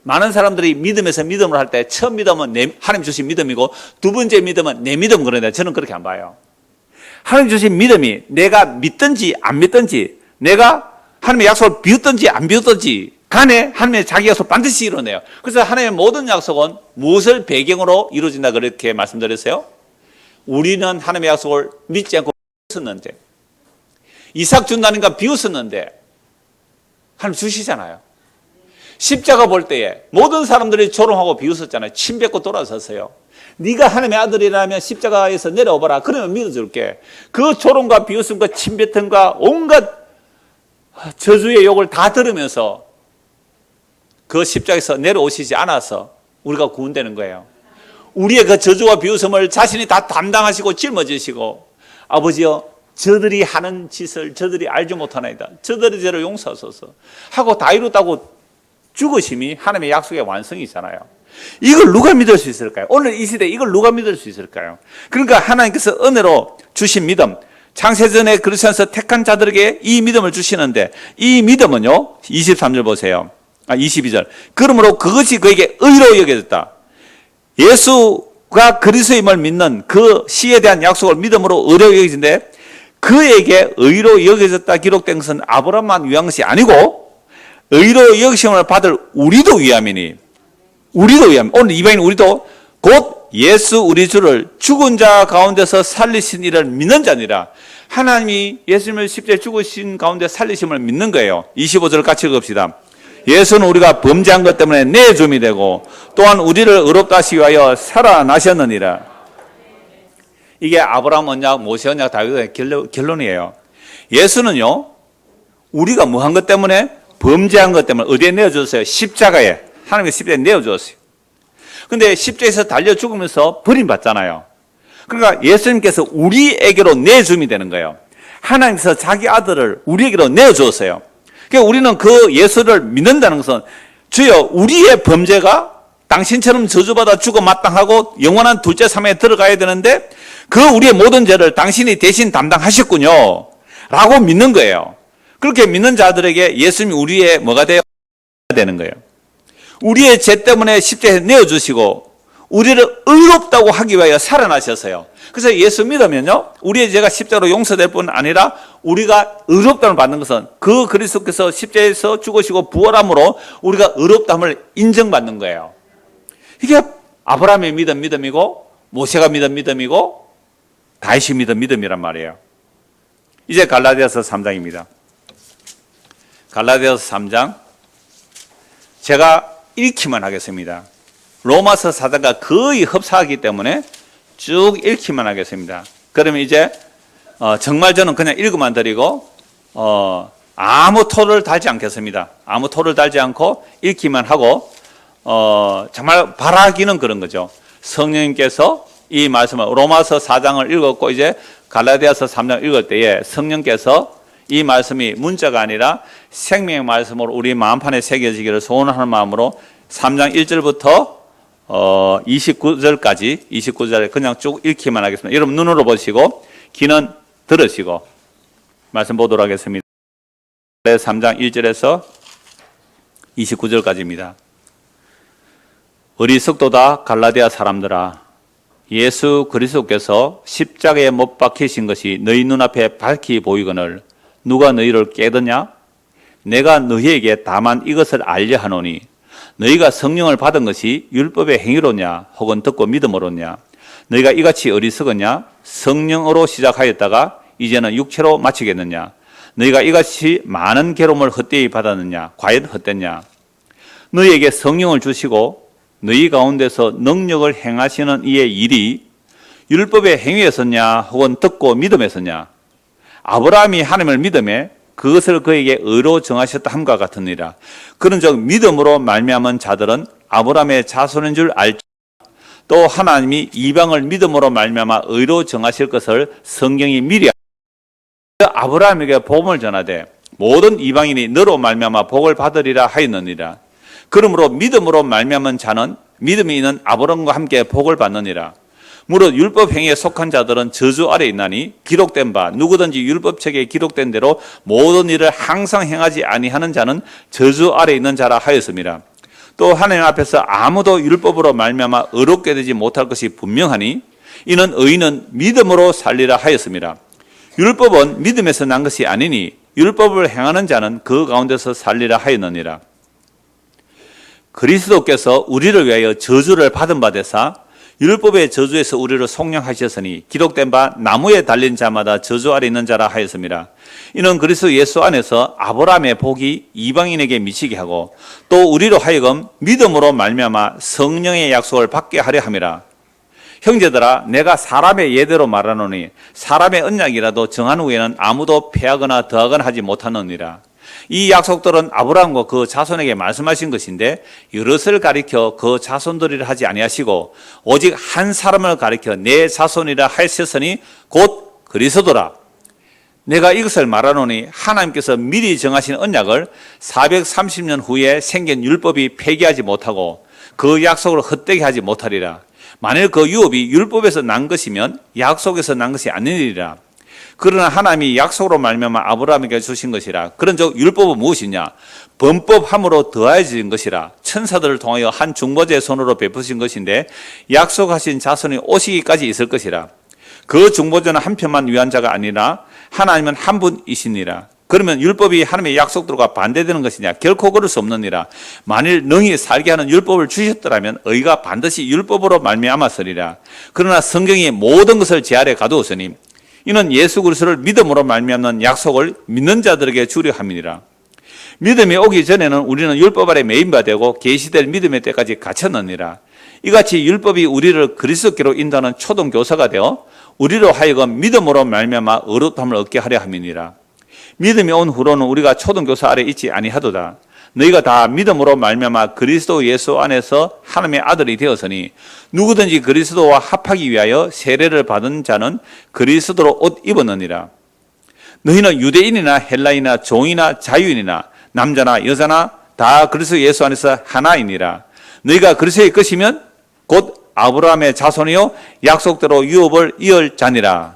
많은 사람들이 믿음에서 믿음을 할 때 첫 믿음은 하나님 주신 믿음이고 두 번째 믿음은 내 믿음 그러는데 저는 그렇게 안 봐요. 하나님 주신 믿음이 내가 믿든지 안 믿든지 내가 하나님의 약속을 비웃든지 안 비웃든지 간에 하나님의 자기 약속 반드시 이루어내요. 그래서 하나님의 모든 약속은 무엇을 배경으로 이루어진다 그렇게 말씀드렸어요? 우리는 하나님의 약속을 믿지 않고 비웃었는데 이삭 준다니까 비웃었는데 하나님 주시잖아요. 십자가 볼 때에 모든 사람들이 조롱하고 비웃었잖아요. 침 뱉고 돌아섰어요. 네가 하나님의 아들이라면 십자가에서 내려오거라. 그러면 믿어줄게. 그 조롱과 비웃음과 침 뱉음과 온갖 저주의 욕을 다 들으면서 그 십자가에서 내려오시지 않아서 우리가 구원되는 거예요. 우리의 그 저주와 비웃음을 자신이 다 담당하시고 짊어지시고 아버지여 저들이 하는 짓을 저들이 알지 못하나이다. 저들의 죄를 용서하소서 하고 다 이뤘다고 죽으심이 하나님의 약속의 완성이잖아요. 이걸 누가 믿을 수 있을까요? 오늘 이 시대에 이걸 누가 믿을 수 있을까요? 그러니까 하나님께서 은혜로 주신 믿음, 창세전에 그리스도에서 택한 자들에게 이 믿음을 주시는데 이 믿음은요 23절 보세요. 22절 그러므로 그것이 그에게 의로 여겨졌다. 예수가 그리스도임을 믿는 그 시에 대한 약속을 믿음으로 의로 여겨진데 그에게 의로 여겨졌다 기록된 것은 아브라함만 위한 것이 아니고 의로 여기심을 받을 우리도 위함이니 우리도 위함. 오늘 이방인 우리도 곧 예수 우리 주를 죽은 자 가운데서 살리신 이를 믿는 자니라. 하나님이 예수님을 십자가에 죽으신 가운데 살리심을 믿는 거예요. 25절 같이 읽읍시다. 예수는 우리가 범죄한 것 때문에 내줌이 되고 또한 우리를 의롭다 하시기 위하여 살아나셨느니라. 이게 아브라함 언약, 모세 언약, 다윗의 결론이에요. 예수는요 우리가 뭐 한 것 때문에 범죄한 것 때문에 어디에 내어줬어요? 십자가에. 하나님의 십자가에 내어줬어요. 근데 십자가에서 달려 죽으면서 버림받잖아요. 그러니까 예수님께서 우리에게로 내줌이 되는 거예요. 하나님께서 자기 아들을 우리에게로 내어주었어요. 그러니까 우리는 그 예수를 믿는다는 것은 주여 우리의 범죄가 당신처럼 저주받아 죽어 마땅하고 영원한 둘째 삶에 들어가야 되는데 그 우리의 모든 죄를 당신이 대신 담당하셨군요 라고 믿는 거예요. 그렇게 믿는 자들에게 예수님이 우리의 뭐가 되어야 되는 거예요. 우리의 죄 때문에 십자가에 내어주시고 우리를 의롭다고 하기 위하여 살아나셨어요. 그래서 예수 믿으면요 우리의 죄가 십자가로 용서될 뿐 아니라 우리가 의롭다를 받는 것은 그 그리스도께서 십자가에서 죽으시고 부활함으로 우리가 의롭다함을 인정받는 거예요. 이게 아브라함의 믿음이고 모세가 믿음이고 다윗이 믿음이란 말이에요. 이제 갈라디아서 3장입니다. 갈라디아서 3장 제가 읽기만 하겠습니다. 로마서 4장과 거의 흡사하기 때문에 쭉 읽기만 하겠습니다. 그러면 이제 정말 저는 그냥 읽어만 드리고 아무 토를 달지 않겠습니다. 아무 토를 달지 않고 읽기만 하고 정말 바라기는 그런 거죠. 성령님께서 이 말씀을 로마서 4장을 읽었고 이제 갈라디아서 3장 읽을 때에 성령께서 이 말씀이 문자가 아니라 생명의 말씀으로 우리 마음판에 새겨지기를 소원하는 마음으로 3장 1절부터 29절에 그냥 쭉 읽기만 하겠습니다. 여러분 눈으로 보시고 귀는 들으시고 말씀 보도록 하겠습니다. 3장 1절에서 29절까지입니다. 어리석도다 갈라디아 사람들아, 예수 그리스도께서 십자가에 못 박히신 것이 너희 눈앞에 밝히 보이거늘 누가 너희를 깨드냐? 내가 너희에게 다만 이것을 알려 하노니 너희가 성령을 받은 것이 율법의 행위로냐 혹은 듣고 믿음으로냐? 너희가 이같이 어리석었냐? 성령으로 시작하였다가 이제는 육체로 마치겠느냐? 너희가 이같이 많은 괴로움을 헛되이 받았느냐? 과연 헛됐냐? 너희에게 성령을 주시고 너희 가운데서 능력을 행하시는 이의 일이 율법의 행위였었냐 혹은 듣고 믿음에서냐? 아브라함이 하나님을 믿음에 그것을 그에게 의로 정하셨다 함과 같으니라. 그런즉 믿음으로 말미암은 자들은 아브라함의 자손인 줄 알지. 또 하나님이 이방을 믿음으로 말미암아 의로 정하실 것을 성경이 미리 아브라함에게 복음을 전하되 모든 이방인이 너로 말미암아 복을 받으리라 하였느니라. 그러므로 믿음으로 말미암은 자는 믿음이 있는 아브라함과 함께 복을 받느니라. 무릇 율법 행위에 속한 자들은 저주 아래 있나니 기록된 바 누구든지 율법책에 기록된 대로 모든 일을 항상 행하지 아니하는 자는 저주 아래 있는 자라 하였습니다. 또 하나님 앞에서 아무도 율법으로 말미암아 의롭게 되지 못할 것이 분명하니 이는 의인은 믿음으로 살리라 하였습니다. 율법은 믿음에서 난 것이 아니니 율법을 행하는 자는 그 가운데서 살리라 하였느니라. 그리스도께서 우리를 위하여 저주를 받은 바 되사 율법의 저주에서 우리를 속량하셨으니 기록된 바 나무에 달린 자마다 저주 아래 있는 자라 하였습니다. 이는 그리스도 예수 안에서 아브라함의 복이 이방인에게 미치게 하고 또 우리로 하여금 믿음으로 말미암아 성령의 약속을 받게 하려 함이라. 형제들아, 내가 사람의 예대로 말하노니 사람의 언약이라도 정한 후에는 아무도 폐하거나 더하거나 하지 못하느니라. 이 약속들은 아브라함과 그 자손에게 말씀하신 것인데 여럿을 가리켜 그 자손들이라 하지 아니하시고 오직 한 사람을 가리켜 내 자손이라 하셨으니 곧 그리스도라. 내가 이것을 말하노니 하나님께서 미리 정하신 언약을 430년 후에 생긴 율법이 폐기하지 못하고 그 약속을 헛되게 하지 못하리라. 만일 그 유업이 율법에서 난 것이면 약속에서 난 것이 아니리라. 그러나 하나님이 약속으로 말미암아 아브라함에게 주신 것이라. 그런즉 율법은 무엇이냐? 범법함으로 더해진 것이라. 천사들을 통하여 한 중보자의 손으로 베푸신 것인데 약속하신 자손이 오시기까지 있을 것이라. 그 중보자는 한 편만 위한 자가 아니라 하나님은 한 분이시니라. 그러면 율법이 하나님의 약속들과 반대되는 것이냐? 결코 그럴 수 없느니라. 만일 능히 살게 하는 율법을 주셨더라면 의가 반드시 율법으로 말미암았으리라. 그러나 성경이 모든 것을 제 아래 가두었으니 이는 예수 그리스도를 믿음으로 말미암는 약속을 믿는 자들에게 주려 함이니라. 믿음이 오기 전에는 우리는 율법 아래 매인 바 되고 계시될 믿음의 때까지 갇혔느니라. 이같이 율법이 우리를 그리스도께로 인도하는 초등 교사가 되어 우리로 하여금 믿음으로 말미암아 의롭다함을 얻게 하려 함이니라. 믿음이 온 후로는 우리가 초등 교사 아래 있지 아니하도다. 너희가 다 믿음으로 말미암아 그리스도 예수 안에서 하나님의 아들이 되었으니 누구든지 그리스도와 합하기 위하여 세례를 받은 자는 그리스도로 옷 입었느니라. 너희는 유대인이나 헬라인이나 종이나 자유인이나 남자나 여자나 다 그리스도 예수 안에서 하나이니라. 너희가 그리스도의 것이면 곧 아브라함의 자손이요 약속대로 유업을 이을 자니라.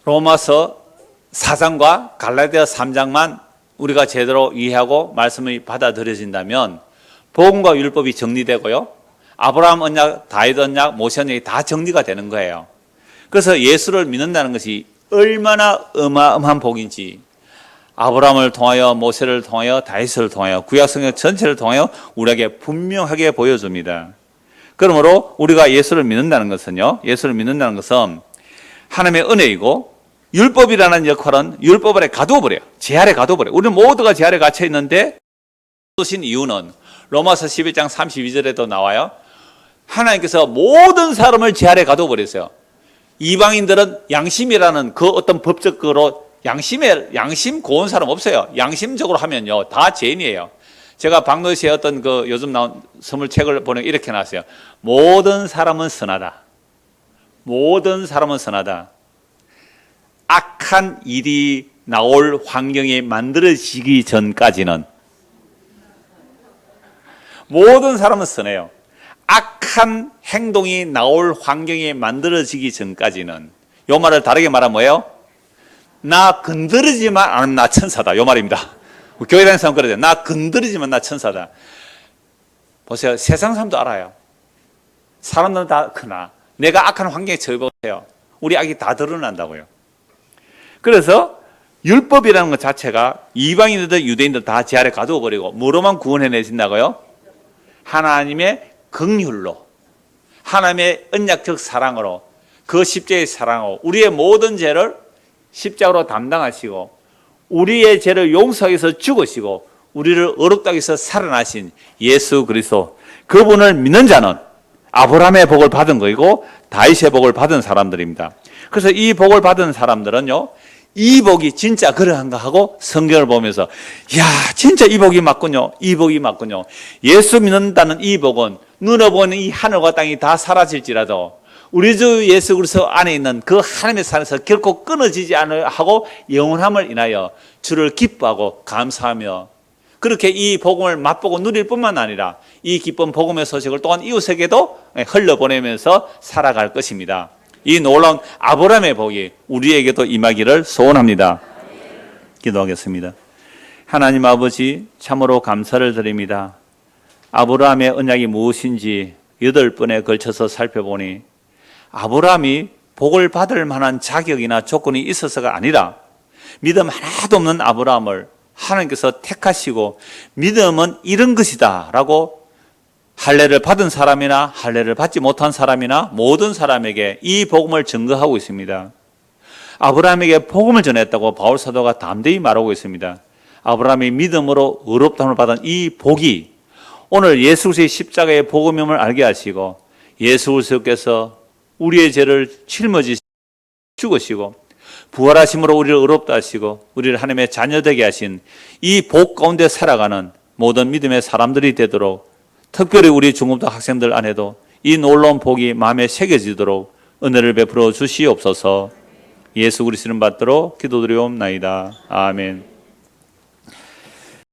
로마서 4장과 갈라디아 3장만 우리가 제대로 이해하고 말씀이 받아들여진다면 복음과 율법이 정리되고요. 아브라함 언약, 다윗 언약, 모세 언약이 다 정리가 되는 거예요. 그래서 예수를 믿는다는 것이 얼마나 어마어마한 복인지 아브라함을 통하여 모세를 통하여 다윗을 통하여 구약성경 전체를 통하여 우리에게 분명하게 보여줍니다. 그러므로 우리가 예수를 믿는다는 것은요. 예수를 믿는다는 것은 하나님의 은혜이고 율법이라는 역할은 율법 아래 가두어버려요. 제 아래 가두어버려요. 우리는 모두가 제 아래 갇혀 있는데 주신 이유는 로마서 11장 32절에도 나와요. 하나님께서 모든 사람을 제 아래 가두어버렸어요. 이방인들은 양심이라는 그 어떤 법적으로 양심 고운 사람 없어요. 양심적으로 하면요 다 죄인이에요. 제가 박노시의 어떤 그 요즘 나온 선물책을 보면 이렇게 나왔어요. 모든 사람은 선하다. 모든 사람은 선하다. 악한 일이 나올 환경이 만들어지기 전까지는 모든 사람은 선해요. 악한 행동이 나올 환경이 만들어지기 전까지는, 요 말을 다르게 말하면 뭐예요? 나 건드리지만 않으면 나 천사다, 요 말입니다. 교회 다니는 사람 그러죠. 나 건드리지만 나 천사다. 보세요. 세상 사람도 알아요. 사람들은 다 크나 내가 악한 환경에 처해보세요. 우리 악이 다 드러난다고요. 그래서 율법이라는 것 자체가 이방인들 유대인들 다 제 아래 가두어 버리고 뭐로만 구원해내신다고요? 하나님의 긍휼로, 하나님의 언약적 사랑으로, 그 십자가의 사랑으로 우리의 모든 죄를 십자가로 담당하시고 우리의 죄를 용서하기 위해서 죽으시고 우리를 어렵다고 해서 살아나신 예수 그리스도, 그분을 믿는 자는 아브라함의 복을 받은 거이고 다윗의 복을 받은 사람들입니다. 그래서 이 복을 받은 사람들은요, 이 복이 진짜 그러한가 하고 성경을 보면서 야, 진짜 이 복이 맞군요. 이 복이 맞군요. 예수 믿는다는 이 복은 눈에 보이는 이 하늘과 땅이 다 사라질지라도 우리 주 예수 그리스도 안에 있는 그 하나님의 사랑에서 결코 끊어지지 않을 하고 영원함을 인하여 주를 기뻐하고 감사하며 그렇게 이 복음을 맛보고 누릴 뿐만 아니라 이 기쁜 복음의 소식을 또한 이웃에게도 흘려보내면서 살아갈 것입니다. 이 놀라운 아브라함의 복이 우리에게도 임하기를 소원합니다. 기도하겠습니다. 하나님 아버지, 참으로 감사를 드립니다. 아브라함의 언약이 무엇인지 8번에 걸쳐서 살펴보니 아브라함이 복을 받을 만한 자격이나 조건이 있어서가 아니라 믿음 하나도 없는 아브라함을 하나님께서 택하시고 믿음은 이런 것이다 라고 할례를 받은 사람이나 할례를 받지 못한 사람이나 모든 사람에게 이 복음을 증거하고 있습니다. 아브라함에게 복음을 전했다고 바울 사도가 담대히 말하고 있습니다. 아브라함이 믿음으로 의롭다함을 받은 이 복이 오늘 예수 그리스도의 십자가의 복음임을 알게 하시고 예수 그리스도께서 우리의 죄를 짊어지시고 죽으시고 부활하심으로 우리를 의롭다 하시고 우리를 하나님의 자녀 되게 하신 이 복 가운데 살아가는 모든 믿음의 사람들이 되도록, 특별히 우리 중고등부 학생들 안에도 이 놀라운 복이 마음에 새겨지도록 은혜를 베풀어 주시옵소서. 예수 그리스도를 받도록 기도드리옵나이다. 아멘.